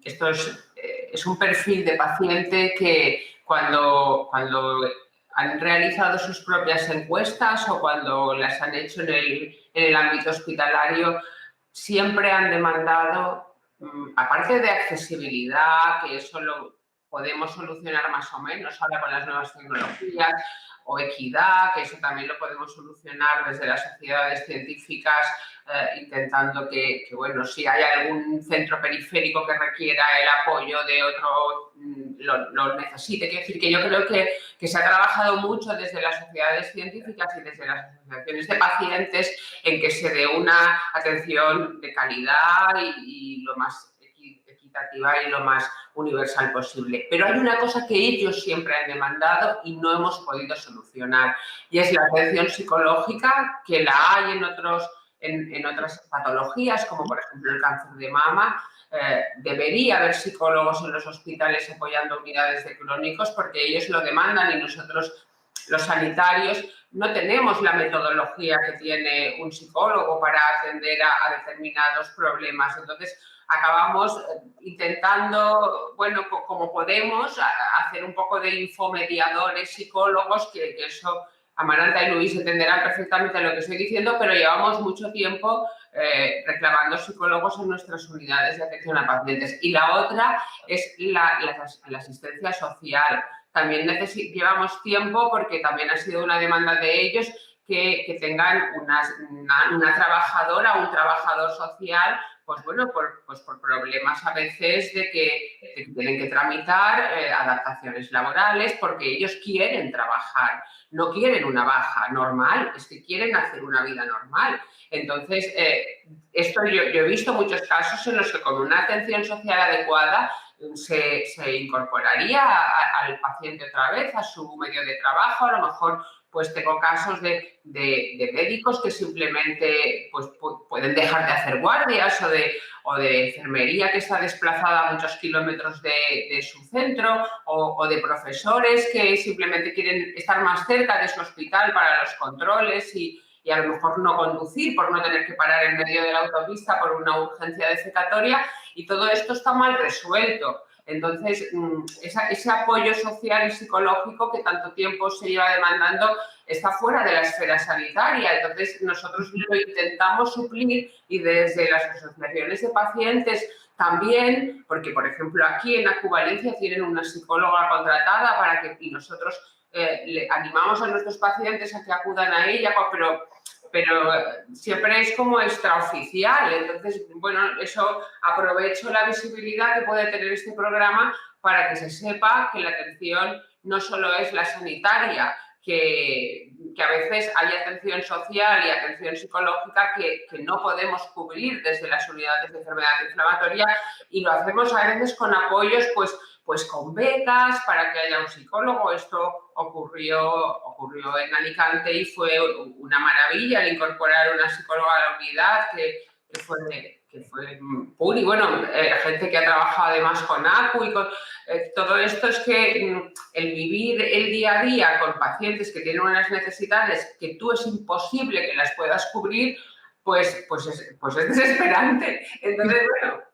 esto es un perfil de paciente que cuando han realizado sus propias encuestas o cuando las han hecho en el ámbito hospitalario, siempre han demandado, aparte de accesibilidad, que eso lo podemos solucionar más o menos ahora con las nuevas tecnologías, o equidad, que eso también lo podemos solucionar desde las sociedades científicas, intentando que, bueno, si hay algún centro periférico que requiera el apoyo de otro, lo necesite. Quiero decir que yo creo que se ha trabajado mucho desde las sociedades científicas y desde las asociaciones de pacientes en que se dé una atención de calidad y lo más equitativa y lo más universal posible. Pero hay una cosa que ellos siempre han demandado y no hemos podido solucionar, y es la atención psicológica, que la hay en otras patologías, como por ejemplo el cáncer de mama. Debería haber psicólogos en los hospitales apoyando unidades de crónicos porque ellos lo demandan y nosotros, los sanitarios, no tenemos la metodología que tiene un psicólogo para atender a determinados problemas. Entonces, acabamos intentando, bueno, como podemos, hacer un poco de infomediadores psicólogos, que eso Amaranta y Luis entenderán perfectamente lo que estoy diciendo, pero llevamos mucho tiempo reclamando psicólogos en nuestras unidades de atención a pacientes. Y la otra es la asistencia social. También llevamos tiempo, porque también ha sido una demanda de ellos, que tengan una trabajadora o un trabajador social, pues bueno, por problemas a veces de que tienen que tramitar adaptaciones laborales, porque ellos quieren trabajar, no quieren una baja normal, es que quieren hacer una vida normal. Entonces, esto yo he visto muchos casos en los que con una atención social adecuada se incorporaría al paciente otra vez a su medio de trabajo. A lo mejor pues tengo casos de médicos que simplemente pues, pueden dejar de hacer guardias, o de enfermería que está desplazada a muchos kilómetros de su centro, o de profesores que simplemente quieren estar más cerca de su hospital para los controles y a lo mejor no conducir por no tener que parar en medio de la autopista por una urgencia defecatoria, y todo esto está mal resuelto. Entonces, ese apoyo social y psicológico que tanto tiempo se lleva demandando está fuera de la esfera sanitaria. Entonces, nosotros lo intentamos suplir, y desde las asociaciones de pacientes también, porque, por ejemplo, aquí en Acuvalencia tienen una psicóloga contratada y nosotros le animamos a nuestros pacientes a que acudan a ella, pero siempre es como extraoficial. Entonces, bueno, eso aprovecho la visibilidad que puede tener este programa para que se sepa que la atención no solo es la sanitaria, que a veces hay atención social y atención psicológica que no podemos cubrir desde las unidades de enfermedad inflamatoria, y lo hacemos a veces con apoyos, pues con becas para que haya un psicólogo. Esto ocurrió en Alicante y fue una maravilla el incorporar una psicóloga a la unidad que fue Puri. Bueno, gente que ha trabajado además con ACU y con todo esto. Es que el vivir el día a día con pacientes que tienen unas necesidades que tú es imposible que las puedas cubrir, pues es desesperante. Entonces, bueno...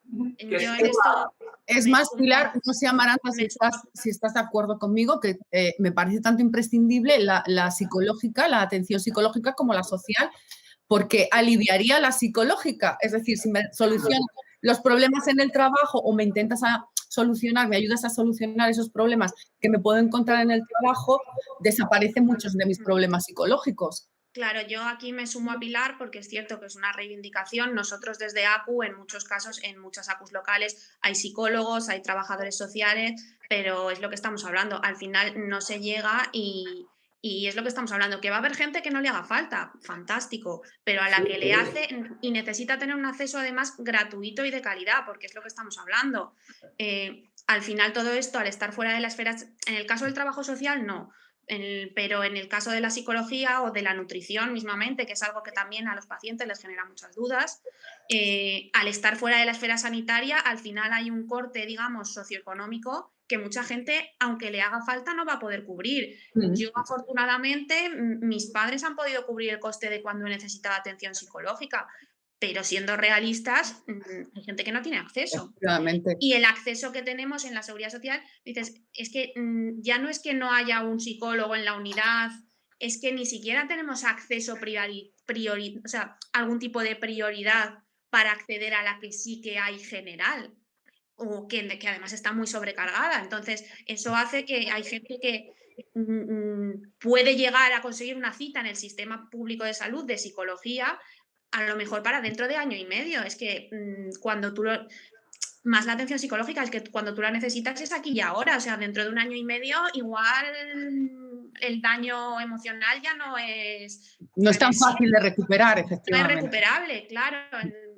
Es más, Pilar, no sé, Amaranta, si estás de acuerdo conmigo, que me parece tanto imprescindible la psicológica, la atención psicológica, como la social, porque aliviaría la psicológica. Es decir, si me solucionas los problemas en el trabajo o me intentas me ayudas a solucionar esos problemas que me puedo encontrar en el trabajo, desaparecen muchos de mis problemas psicológicos. Claro, yo aquí me sumo a Pilar, porque es cierto que es una reivindicación. Nosotros desde ACU, en muchos casos, en muchas ACUs locales, hay psicólogos, hay trabajadores sociales, pero es lo que estamos hablando. Al final no se llega y es lo que estamos hablando, que va a haber gente que no le haga falta, fantástico, pero a la que le hace y necesita tener un acceso además gratuito y de calidad, porque es lo que estamos hablando. Al final todo esto, al estar fuera de la esfera, en el caso del trabajo social no, pero en el caso de la psicología o de la nutrición mismamente, que es algo que también a los pacientes les genera muchas dudas, al estar fuera de la esfera sanitaria, al final hay un corte, digamos, socioeconómico que mucha gente, aunque le haga falta, no va a poder cubrir. Yo, afortunadamente, mis padres han podido cubrir el coste de cuando necesitaba atención psicológica, pero siendo realistas, hay gente que no tiene acceso. Y el acceso que tenemos en la seguridad social, dices, es que ya no es que no haya un psicólogo en la unidad, es que ni siquiera tenemos acceso o sea, algún tipo de prioridad para acceder a la que sí que hay general, o que además está muy sobrecargada. Entonces, eso hace que hay gente que puede llegar a conseguir una cita en el sistema público de salud de psicología, a lo mejor para dentro de año y medio. Es que cuando tú más la atención psicológica, es que cuando tú la necesitas es aquí y ahora. O sea, dentro de un año y medio igual el daño emocional ya no es... No es tan fácil de recuperar, efectivamente. No es recuperable, claro.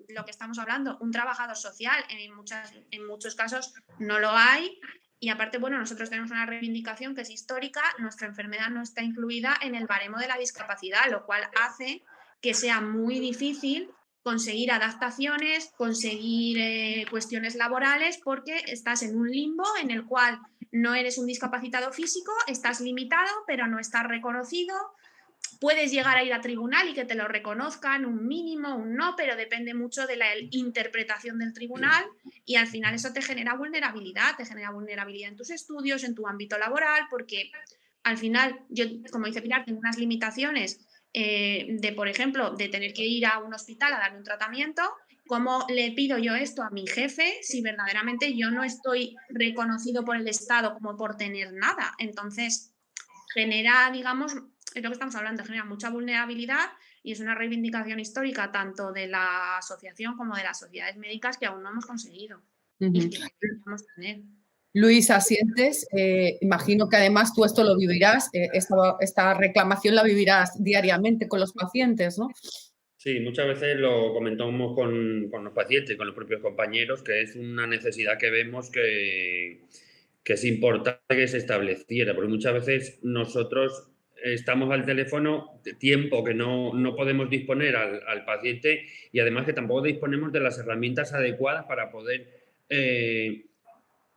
Lo que estamos hablando, un trabajador social, en muchos casos no lo hay. Y aparte, bueno, nosotros tenemos una reivindicación que es histórica. Nuestra enfermedad no está incluida en el baremo de la discapacidad, lo cual hace que sea muy difícil conseguir adaptaciones, conseguir cuestiones laborales, porque estás en un limbo en el cual no eres un discapacitado físico, estás limitado, pero no estás reconocido. Puedes llegar a ir a tribunal y que te lo reconozcan, un mínimo, un no, pero depende mucho de la interpretación del tribunal, y al final eso te genera vulnerabilidad en tus estudios, en tu ámbito laboral, porque al final, yo, como dice Pilar, tengo unas limitaciones por ejemplo, de tener que ir a un hospital a darme un tratamiento. ¿Cómo le pido yo esto a mi jefe si verdaderamente yo no estoy reconocido por el Estado como por tener nada? Entonces, genera, digamos, es lo que estamos hablando, genera mucha vulnerabilidad y es una reivindicación histórica tanto de la asociación como de las sociedades médicas que aún no hemos conseguido y que deberíamos tener. Luis, asientes. Imagino que además tú esto lo vivirás, esta reclamación la vivirás diariamente con los pacientes, ¿no? Sí, muchas veces lo comentamos con los pacientes, con los propios compañeros, que es una necesidad que vemos que es importante que se estableciera, porque muchas veces nosotros estamos al teléfono tiempo que no podemos disponer al paciente y además que tampoco disponemos de las herramientas adecuadas para poder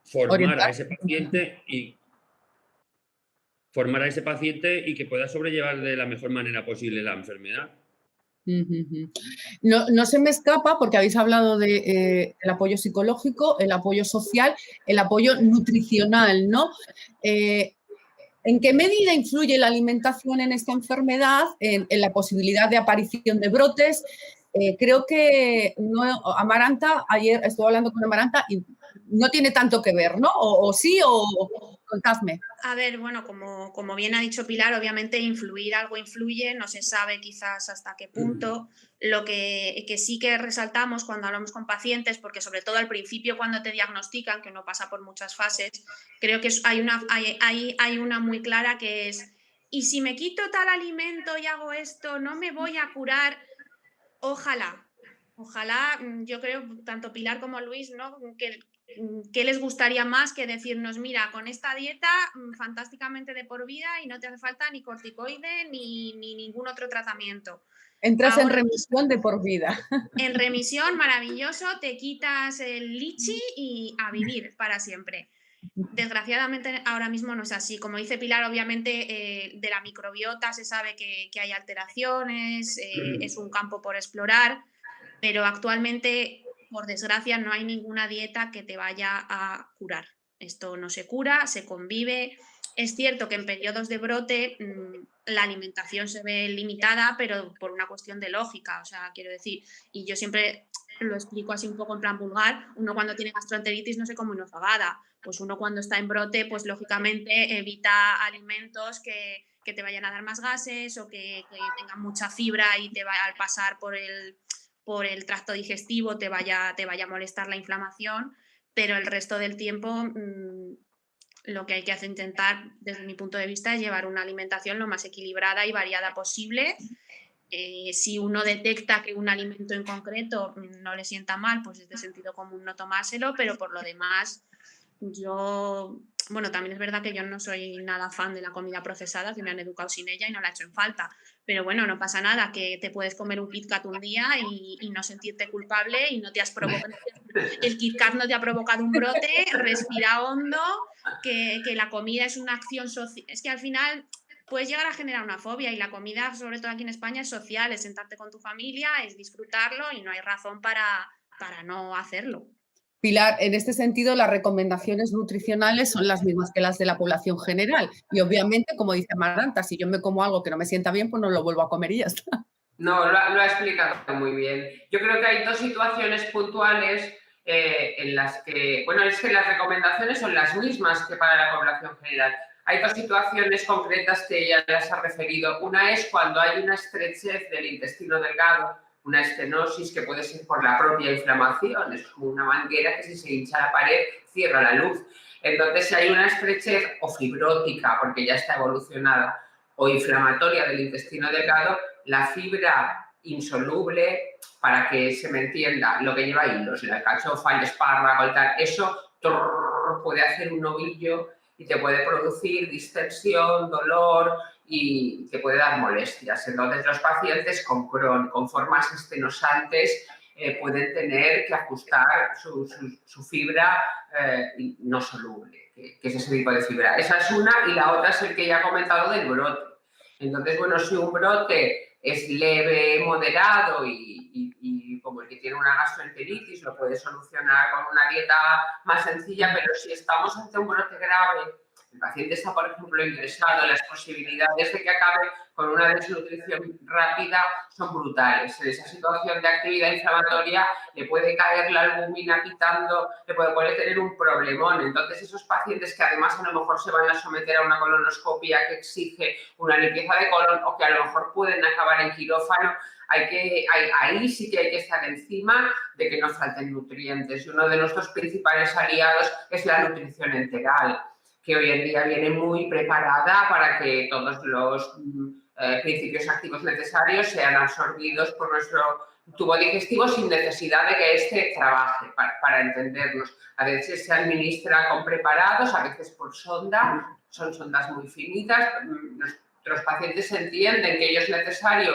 formar a ese paciente y que pueda sobrellevar de la mejor manera posible la enfermedad. No se me escapa, porque habéis hablado del apoyo psicológico, el apoyo social, el apoyo nutricional, ¿no? ¿En qué medida influye la alimentación en esta enfermedad, en la posibilidad de aparición de brotes? Creo que Amaranta, ayer estuve hablando con Amaranta y no tiene tanto que ver, ¿no? O sí, o contadme. A ver, bueno, como bien ha dicho Pilar, obviamente algo influye, no se sabe quizás hasta qué punto. Lo que sí que resaltamos cuando hablamos con pacientes, porque sobre todo al principio cuando te diagnostican, que uno pasa por muchas fases, creo que hay una muy clara que es, ¿y si me quito tal alimento y hago esto, no me voy a curar? Ojalá, yo creo, tanto Pilar como Luis, ¿no? ¿Qué les gustaría más que decirnos, mira, con esta dieta fantásticamente de por vida y no te hace falta ni corticoide ni ningún otro tratamiento? Entras en remisión de por vida. En remisión, maravilloso, te quitas el lichi y a vivir para siempre. Desgraciadamente ahora mismo no es así. Como dice Pilar, obviamente de la microbiota se sabe que hay alteraciones, es un campo por explorar, pero actualmente, por desgracia, no hay ninguna dieta que te vaya a curar. Esto no se cura, se convive. Es cierto que en periodos de brote la alimentación se ve limitada, pero por una cuestión de lógica. O sea, quiero decir, y yo siempre lo explico así un poco en plan vulgar, uno cuando tiene gastroenteritis no se come una fabada. Pues uno cuando está en brote, pues lógicamente evita alimentos que te vayan a dar más gases o que tengan mucha fibra y te vaya al pasar por el tracto digestivo te vaya a molestar la inflamación, pero el resto del tiempo lo que hay que hacer, intentar, desde mi punto de vista, es llevar una alimentación lo más equilibrada y variada posible. Si uno detecta que un alimento en concreto no le sienta mal, pues es de sentido común no tomárselo, pero por lo demás, también es verdad que yo no soy nada fan de la comida procesada, que me han educado sin ella y no la he hecho en falta. Pero bueno, no pasa nada, que te puedes comer un Kit Kat un día y no sentirte culpable y no te has provocado, el Kit Kat no te ha provocado un brote, respira hondo, que la comida es una acción social. Es que al final puedes llegar a generar una fobia y la comida, sobre todo aquí en España, es social, es sentarte con tu familia, es disfrutarlo y no hay razón para no hacerlo. Pilar, en este sentido, las recomendaciones nutricionales son las mismas que las de la población general. Y obviamente, como dice Amaranta, si yo me como algo que no me sienta bien, pues no lo vuelvo a comer y ya está. No, lo ha explicado muy bien. Yo creo que hay dos situaciones puntuales en las que, es que las recomendaciones son las mismas que para la población general. Hay dos situaciones concretas que ella las ha referido. Una es cuando hay una estrechez del intestino delgado, una estenosis que puede ser por la propia inflamación, es como una manguera que si se hincha la pared cierra la luz. Entonces, si hay una estrechez o fibrótica, porque ya está evolucionada, o inflamatoria del intestino delgado, la fibra insoluble, para que se me entienda, lo que lleva hilos, la alcachofa, el espárrago, el tal, eso puede hacer un ovillo y te puede producir distensión, dolor y te puede dar molestias. Entonces, los pacientes con Crohn, con formas estenosantes, pueden tener que ajustar su fibra no soluble, que es ese tipo de fibra. Esa es una, y la otra es el que ya he comentado del brote. Entonces, si un brote es leve, moderado y como el que tiene una gastroenteritis lo puede solucionar con una dieta más sencilla, pero si estamos ante un brote grave el paciente está, por ejemplo, ingresado, las posibilidades de que acabe con una desnutrición rápida son brutales. En esa situación de actividad inflamatoria le puede caer la albúmina pitando, le puede tener un problemón. Entonces, esos pacientes que además a lo mejor se van a someter a una colonoscopia que exige una limpieza de colon o que a lo mejor pueden acabar en quirófano, ahí sí que hay que estar encima de que no falten nutrientes. Y uno de nuestros principales aliados es la nutrición enteral, que hoy en día viene muy preparada para que todos los principios activos necesarios sean absorbidos por nuestro tubo digestivo sin necesidad de que éste trabaje, para entendernos. A veces se administra con preparados, a veces por sonda, son sondas muy finitas. Nuestros pacientes entienden que ello es necesario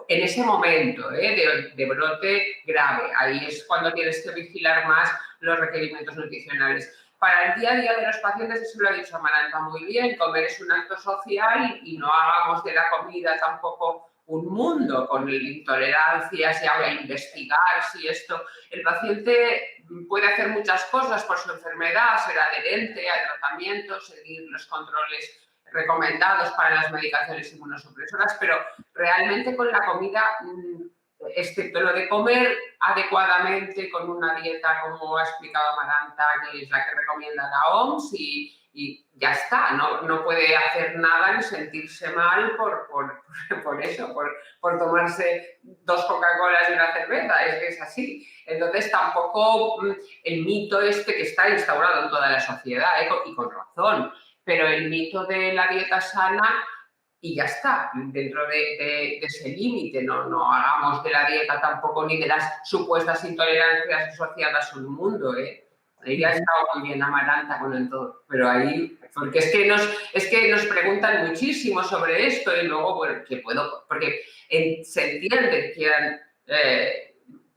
en ese momento de brote grave. Ahí es cuando tienes que vigilar más los requerimientos nutricionales. Para el día a día de los pacientes, eso lo ha dicho Amaranta muy bien, comer es un acto social y no hagamos de la comida tampoco un mundo con intolerancias y a investigar si esto... El paciente puede hacer muchas cosas por su enfermedad, ser adherente al tratamiento, seguir los controles recomendados para las medicaciones inmunosupresoras, pero realmente con la comida, excepto lo de comer adecuadamente con una dieta, como ha explicado Amaranta, que es la que recomienda la OMS, y ya está, no puede hacer nada ni sentirse mal por eso, por tomarse 2 Coca-Colas y una cerveza, es que es así. Entonces tampoco el mito este que está instaurado en toda la sociedad, y con razón, pero el mito de la dieta sana y ya está, dentro de ese límite, no hagamos de la dieta tampoco ni de las supuestas intolerancias asociadas a un mundo, Ahí ha estado muy bien Amaranta con el todo, pero ahí, porque es que nos preguntan muchísimo sobre esto y luego, bueno, porque se entiende que quieran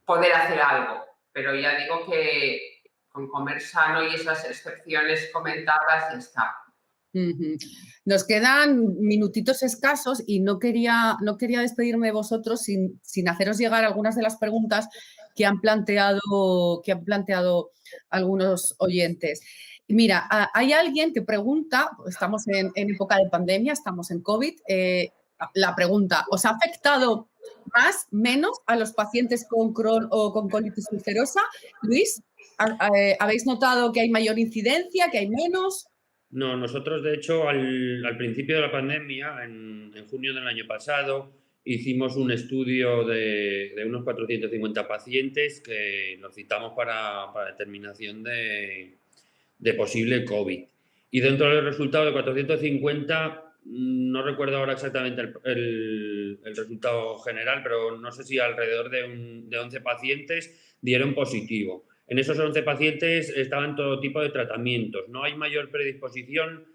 poder hacer algo, pero ya digo que con comer sano y esas excepciones comentadas ya está. Nos quedan minutitos escasos y no quería despedirme de vosotros sin haceros llegar algunas de las preguntas que han planteado algunos oyentes. Mira, hay alguien que pregunta, estamos en época de pandemia, estamos en COVID, la pregunta, ¿os ha afectado más, menos a los pacientes con Crohn o con colitis ulcerosa? Luis, ¿habéis notado que hay mayor incidencia, que hay menos? No, nosotros de hecho al principio de la pandemia, en junio del año pasado, hicimos un estudio de unos 450 pacientes que nos citamos para determinación de posible COVID. Y dentro del resultado de 450, no recuerdo ahora exactamente el resultado general, pero no sé si alrededor de 11 pacientes dieron positivo. En esos 11 pacientes estaban todo tipo de tratamientos. No hay mayor predisposición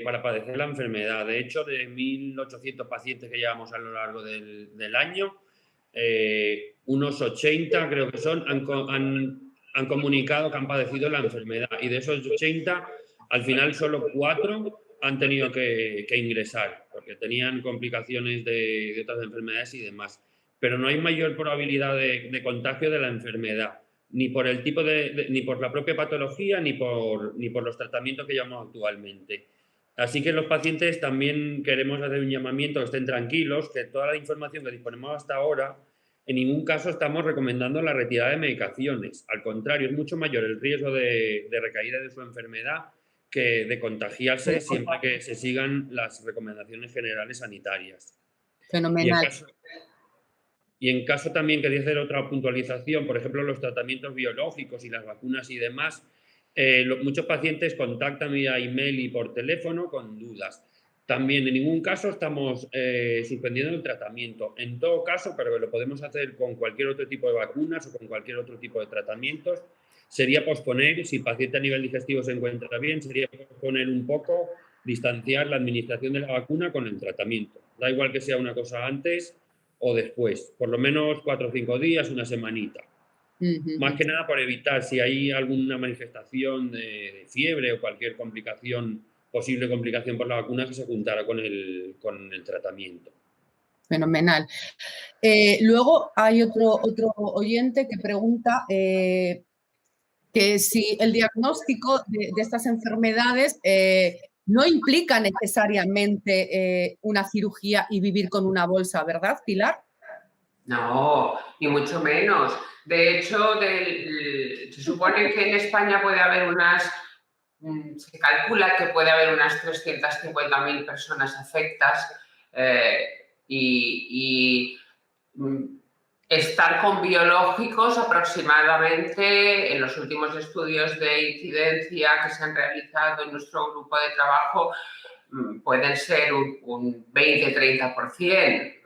para padecer la enfermedad. De hecho, de 1.800 pacientes que llevamos a lo largo del año, unos 80, creo que son, han comunicado que han padecido la enfermedad. Y de esos 80, al final solo 4 han tenido que ingresar porque tenían complicaciones de otras enfermedades y demás. Pero no hay mayor probabilidad de contagio de la enfermedad, ni por el tipo ni por la propia patología, ni por los tratamientos que llevamos actualmente. Así que los pacientes también queremos hacer un llamamiento, que estén tranquilos, que toda la información que disponemos hasta ahora, en ningún caso estamos recomendando la retirada de medicaciones. Al contrario, es mucho mayor el riesgo de recaída de su enfermedad que de contagiarse siempre que se sigan las recomendaciones generales sanitarias. Fenomenal. Y en caso también quería hacer otra puntualización, por ejemplo, los tratamientos biológicos y las vacunas y demás, muchos pacientes contactan vía email y por teléfono con dudas. También en ningún caso estamos suspendiendo el tratamiento. En todo caso, pero lo podemos hacer con cualquier otro tipo de vacunas o con cualquier otro tipo de tratamientos, sería posponer, si el paciente a nivel digestivo se encuentra bien, sería posponer un poco, distanciar la administración de la vacuna con el tratamiento. Da igual que sea una cosa antes o después, por lo menos 4 o 5 días, una semanita. Más que nada por evitar si hay alguna manifestación de fiebre o cualquier posible complicación por la vacuna que se juntara con el tratamiento. Fenomenal. Luego hay otro oyente que pregunta que si el diagnóstico de estas enfermedades no implica necesariamente una cirugía y vivir con una bolsa, ¿verdad, Pilar? No, ni mucho menos. De hecho, se supone que en España puede haber se calcula que puede haber unas 350.000 personas afectas y estar con biológicos aproximadamente en los últimos estudios de incidencia que se han realizado en nuestro grupo de trabajo pueden ser un 20-30%.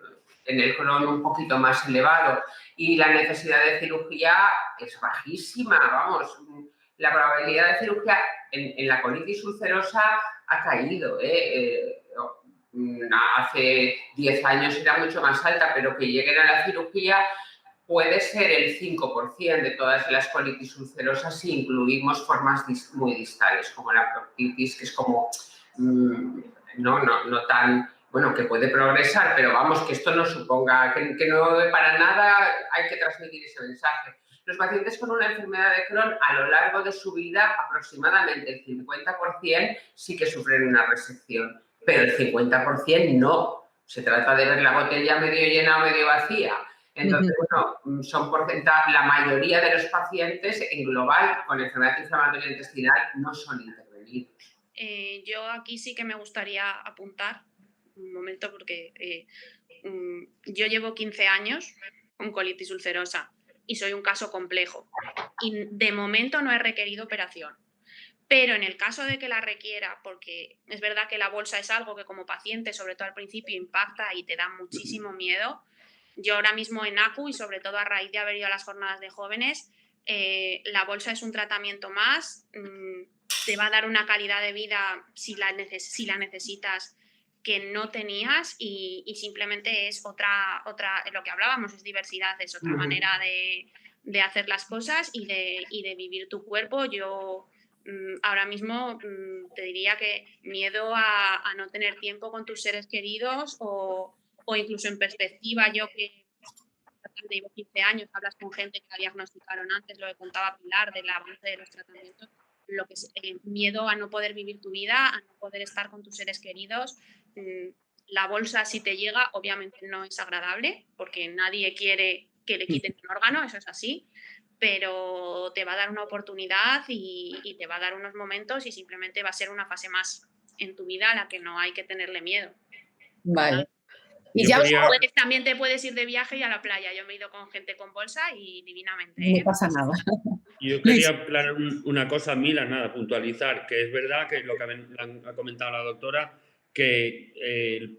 En el Crohn un poquito más elevado y la necesidad de cirugía es bajísima, vamos. La probabilidad de cirugía en la colitis ulcerosa ha caído. Hace 10 años era mucho más alta, pero que lleguen a la cirugía puede ser el 5% de todas las colitis ulcerosas si incluimos formas muy distales, como la proctitis, que es como no tan... Bueno, que puede progresar, pero vamos, que esto no suponga, que no para nada hay que transmitir ese mensaje. Los pacientes con una enfermedad de Crohn, a lo largo de su vida, aproximadamente el 50% sí que sufren una resección, pero el 50% no. Se trata de ver la botella medio llena o medio vacía. Entonces, bueno, son porcentajes, la mayoría de los pacientes en global con enfermedad inflamatoria intestinal no son intervenidos. Yo aquí sí que me gustaría apuntar un momento porque yo llevo 15 años con colitis ulcerosa y soy un caso complejo y de momento no he requerido operación, pero en el caso de que la requiera, porque es verdad que la bolsa es algo que como paciente, sobre todo al principio, impacta y te da muchísimo miedo. Yo ahora mismo en ACU y sobre todo a raíz de haber ido a las jornadas de jóvenes, la bolsa es un tratamiento más, te va a dar una calidad de vida si la necesitas que no tenías y simplemente es otra, lo que hablábamos, es diversidad, es otra manera de hacer las cosas y de vivir tu cuerpo. Yo ahora mismo te diría que miedo a no tener tiempo con tus seres queridos o incluso en perspectiva, yo que llevo 15 años, hablas con gente que la diagnosticaron antes, lo que contaba Pilar del avance de los tratamientos, lo que es miedo a no poder vivir tu vida, a no poder estar con tus seres queridos. La bolsa, si te llega, obviamente no es agradable, porque nadie quiere que le quiten un órgano, eso es así, pero te va a dar una oportunidad y te va a dar unos momentos y simplemente va a ser una fase más en tu vida a la que no hay que tenerle miedo. Vale. Y ya también te puedes ir de viaje y a la playa. Yo me he ido con gente con bolsa y divinamente. No pasa nada. Yo quería aclarar una cosa, Mila, nada, puntualizar, que es verdad que lo que ha comentado la doctora, que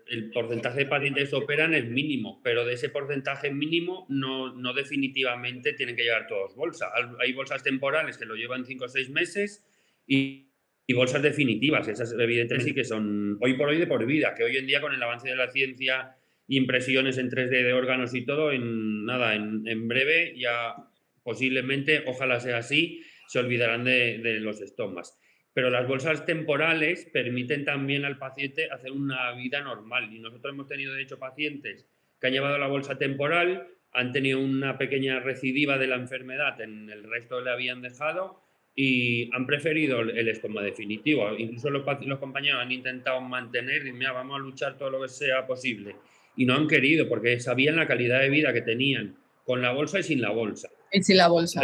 el porcentaje de pacientes que se operan es mínimo, pero de ese porcentaje mínimo no definitivamente tienen que llevar todos bolsa. Hay bolsas temporales que lo llevan 5 o 6 meses y bolsas definitivas. Esas evidentemente sí que son hoy por hoy de por vida, que hoy en día con el avance de la ciencia, impresiones en 3D de órganos y todo, en breve ya posiblemente, ojalá sea así, se olvidarán de los estomas. Pero las bolsas temporales permiten también al paciente hacer una vida normal. Y nosotros hemos tenido, de hecho, pacientes que han llevado la bolsa temporal, han tenido una pequeña recidiva de la enfermedad, en el resto le habían dejado y han preferido el estoma definitivo. Incluso los compañeros han intentado mantener y mira, vamos a luchar todo lo que sea posible. Y no han querido porque sabían la calidad de vida que tenían con la bolsa y sin la bolsa. Y sin la bolsa.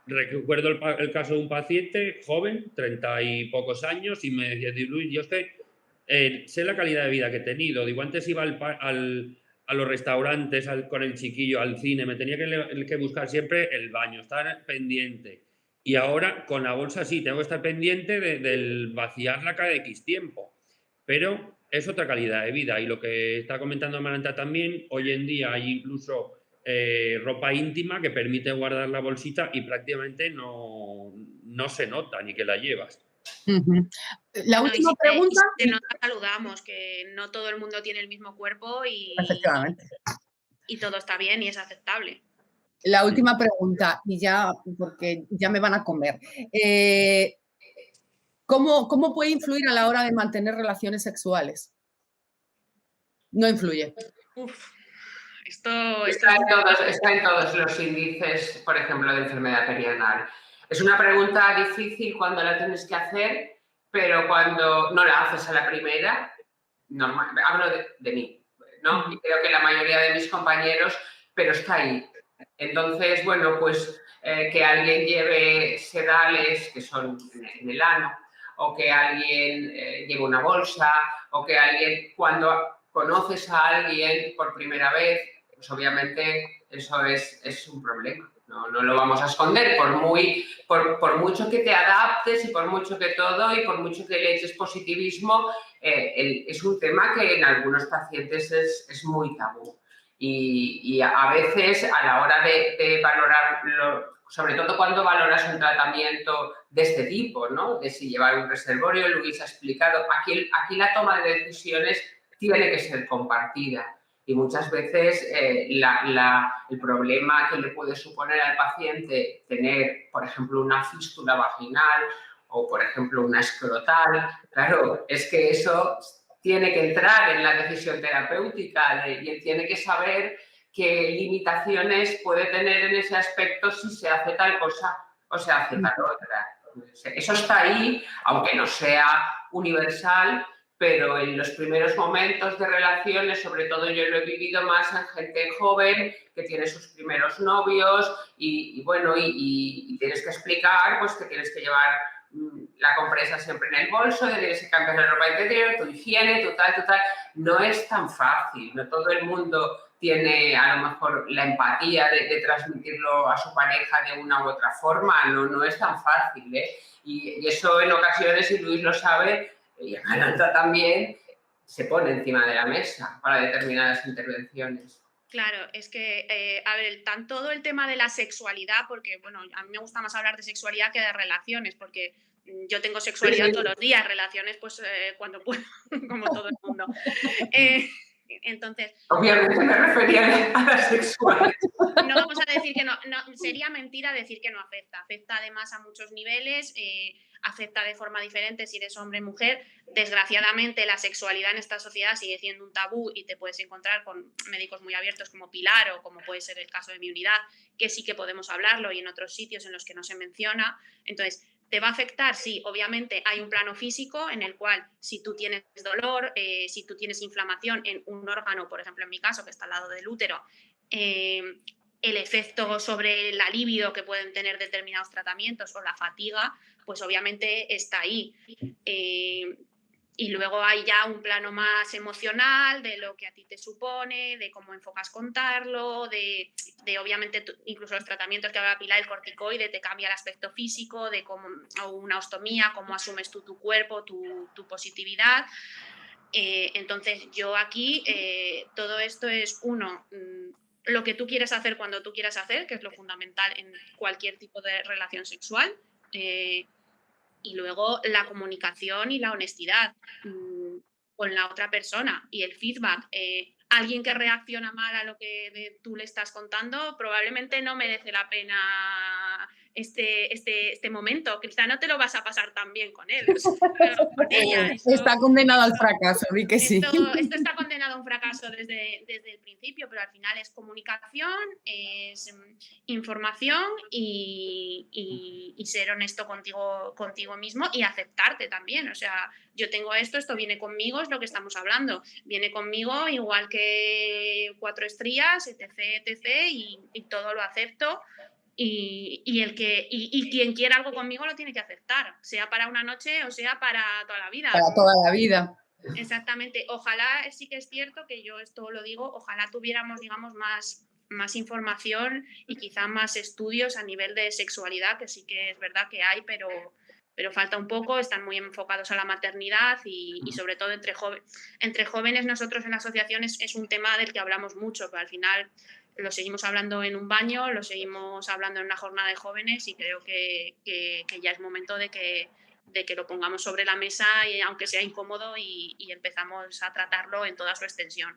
Recuerdo el caso de un paciente joven, 30 y pocos años, y me decía, Luis, yo sé la calidad de vida que he tenido. Digo, antes iba a los restaurantes con el chiquillo, al cine, me tenía que buscar siempre el baño, estar pendiente. Y ahora con la bolsa sí, tengo que estar pendiente del vaciarla cada X tiempo. Pero es otra calidad de vida. Y lo que está comentando Amaranta también, hoy en día hay incluso ropa íntima que permite guardar la bolsita y prácticamente no se nota ni que la llevas. La última pregunta. Si nos saludamos, que no todo el mundo tiene el mismo cuerpo efectivamente. Y todo está bien y es aceptable. La última pregunta, y ya, porque ya me van a comer. ¿Cómo puede influir a la hora de mantener relaciones sexuales? No influye. Está en todos los índices, por ejemplo, de enfermedad perianal. Es una pregunta difícil cuando la tienes que hacer, pero cuando no la haces a la primera, normal, hablo de mí, ¿no? Y creo que la mayoría de mis compañeros, pero está ahí. Entonces, bueno, pues que alguien lleve sedales que son en el ano, o que alguien lleve una bolsa, o que alguien, cuando conoces a alguien por primera vez, pues obviamente eso es un problema. No lo vamos a esconder, por mucho que te adaptes y por mucho que todo y por mucho que le eches positivismo, es un tema que en algunos pacientes es muy tabú. Y a veces a la hora de valorarlo, sobre todo cuando valoras un tratamiento de este tipo, ¿no? De si llevar un reservorio, Luis ha explicado, aquí la toma de decisiones tiene que ser compartida. Y muchas veces el problema que le puede suponer al paciente tener, por ejemplo, una fístula vaginal o, por ejemplo, una escrotal, claro, es que eso tiene que entrar en la decisión terapéutica y él tiene que saber qué limitaciones puede tener en ese aspecto si se hace tal cosa o se hace tal otra. Eso está ahí, aunque no sea universal, pero en los primeros momentos de relaciones, sobre todo yo lo he vivido más en gente joven que tiene sus primeros novios y tienes que explicar pues que tienes que llevar la compresa siempre en el bolso, tienes que cambiar la ropa interior, tu higiene, tu tal. No es tan fácil, no todo el mundo tiene a lo mejor la empatía de transmitirlo a su pareja de una u otra forma, no es tan fácil, ¿eh? Y eso en ocasiones, y Luis lo sabe, y Amaranta también, se pone encima de la mesa para determinadas intervenciones. Claro, es que, a ver, todo el tema de la sexualidad, porque, bueno, a mí me gusta más hablar de sexualidad que de relaciones, porque yo tengo sexualidad todos los días, relaciones pues cuando puedo, como todo el mundo. Entonces... Obviamente me refería a la sexualidad. No vamos a decir que no, sería mentira decir que no afecta. Afecta además a muchos niveles, afecta de forma diferente si eres hombre o mujer. Desgraciadamente la sexualidad en esta sociedad sigue siendo un tabú y te puedes encontrar con médicos muy abiertos como Pilar o como puede ser el caso de mi unidad, que sí que podemos hablarlo y en otros sitios en los que no se menciona. Entonces, ¿te va a afectar? Sí, obviamente hay un plano físico en el cual si tú tienes dolor, si tú tienes inflamación en un órgano, por ejemplo en mi caso que está al lado del útero, el efecto sobre la libido que pueden tener determinados tratamientos o la fatiga, pues obviamente está ahí. Y luego hay ya un plano más emocional de lo que a ti te supone, de cómo enfocas contarlo, de obviamente incluso los tratamientos que habla Pilar, el corticoide te cambia el aspecto físico, de cómo, o una ostomía, cómo asumes tú tu cuerpo, tu positividad. Entonces yo aquí todo esto es lo que tú quieres hacer cuando tú quieras hacer, que es lo fundamental en cualquier tipo de relación sexual. Y luego la comunicación y la honestidad con la otra persona y el feedback. Alguien que reacciona mal a lo que tú le estás contando probablemente no merece la pena este momento. Quizá no te lo vas a pasar tan bien con él. Con ella. Está condenado al fracaso, di que sí. Esto está condenado a un fracaso desde el principio, pero al final es comunicación, es información y ser honesto contigo mismo y aceptarte también. O sea, yo tengo esto viene conmigo, es lo que estamos hablando. Viene conmigo igual que 4 estrías, etc. Y todo lo acepto. Y quien quiera algo conmigo lo tiene que aceptar, sea para una noche o sea para toda la vida. Para toda la vida. Exactamente. Ojalá, sí que es cierto que yo esto lo digo, ojalá tuviéramos, digamos, más información y quizá más estudios a nivel de sexualidad, que sí que es verdad que hay, pero falta un poco, están muy enfocados a la maternidad y sobre todo entre jóvenes. Nosotros en la asociación es un tema del que hablamos mucho, pero al final lo seguimos hablando en un baño, lo seguimos hablando en una jornada de jóvenes y creo que ya es momento de que lo pongamos sobre la mesa, aunque sea incómodo, y empezamos a tratarlo en toda su extensión.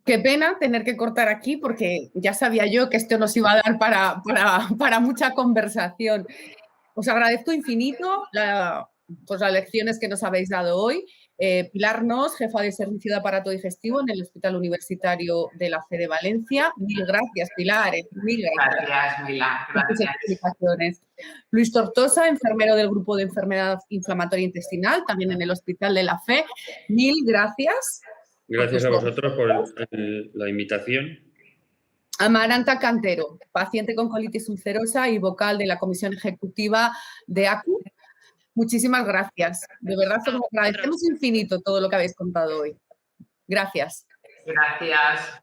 Qué pena tener que cortar aquí porque ya sabía yo que esto nos iba a dar para mucha conversación. Os agradezco infinito las lecciones que nos habéis dado hoy. Pilar Nos, jefa de servicio de aparato digestivo en el Hospital Universitario de la Fe de Valencia. Mil gracias, Pilar. Mil gracias. Gracias, Mila. Por tus explicaciones. Luis Tortosa, enfermero del grupo de enfermedad inflamatoria intestinal, también en el Hospital de la Fe. Mil gracias. Gracias a vosotros por la invitación. Amaranta Cantero, paciente con colitis ulcerosa y vocal de la Comisión Ejecutiva de ACU. Muchísimas gracias. De verdad, os agradecemos infinito todo lo que habéis contado hoy. Gracias. Gracias.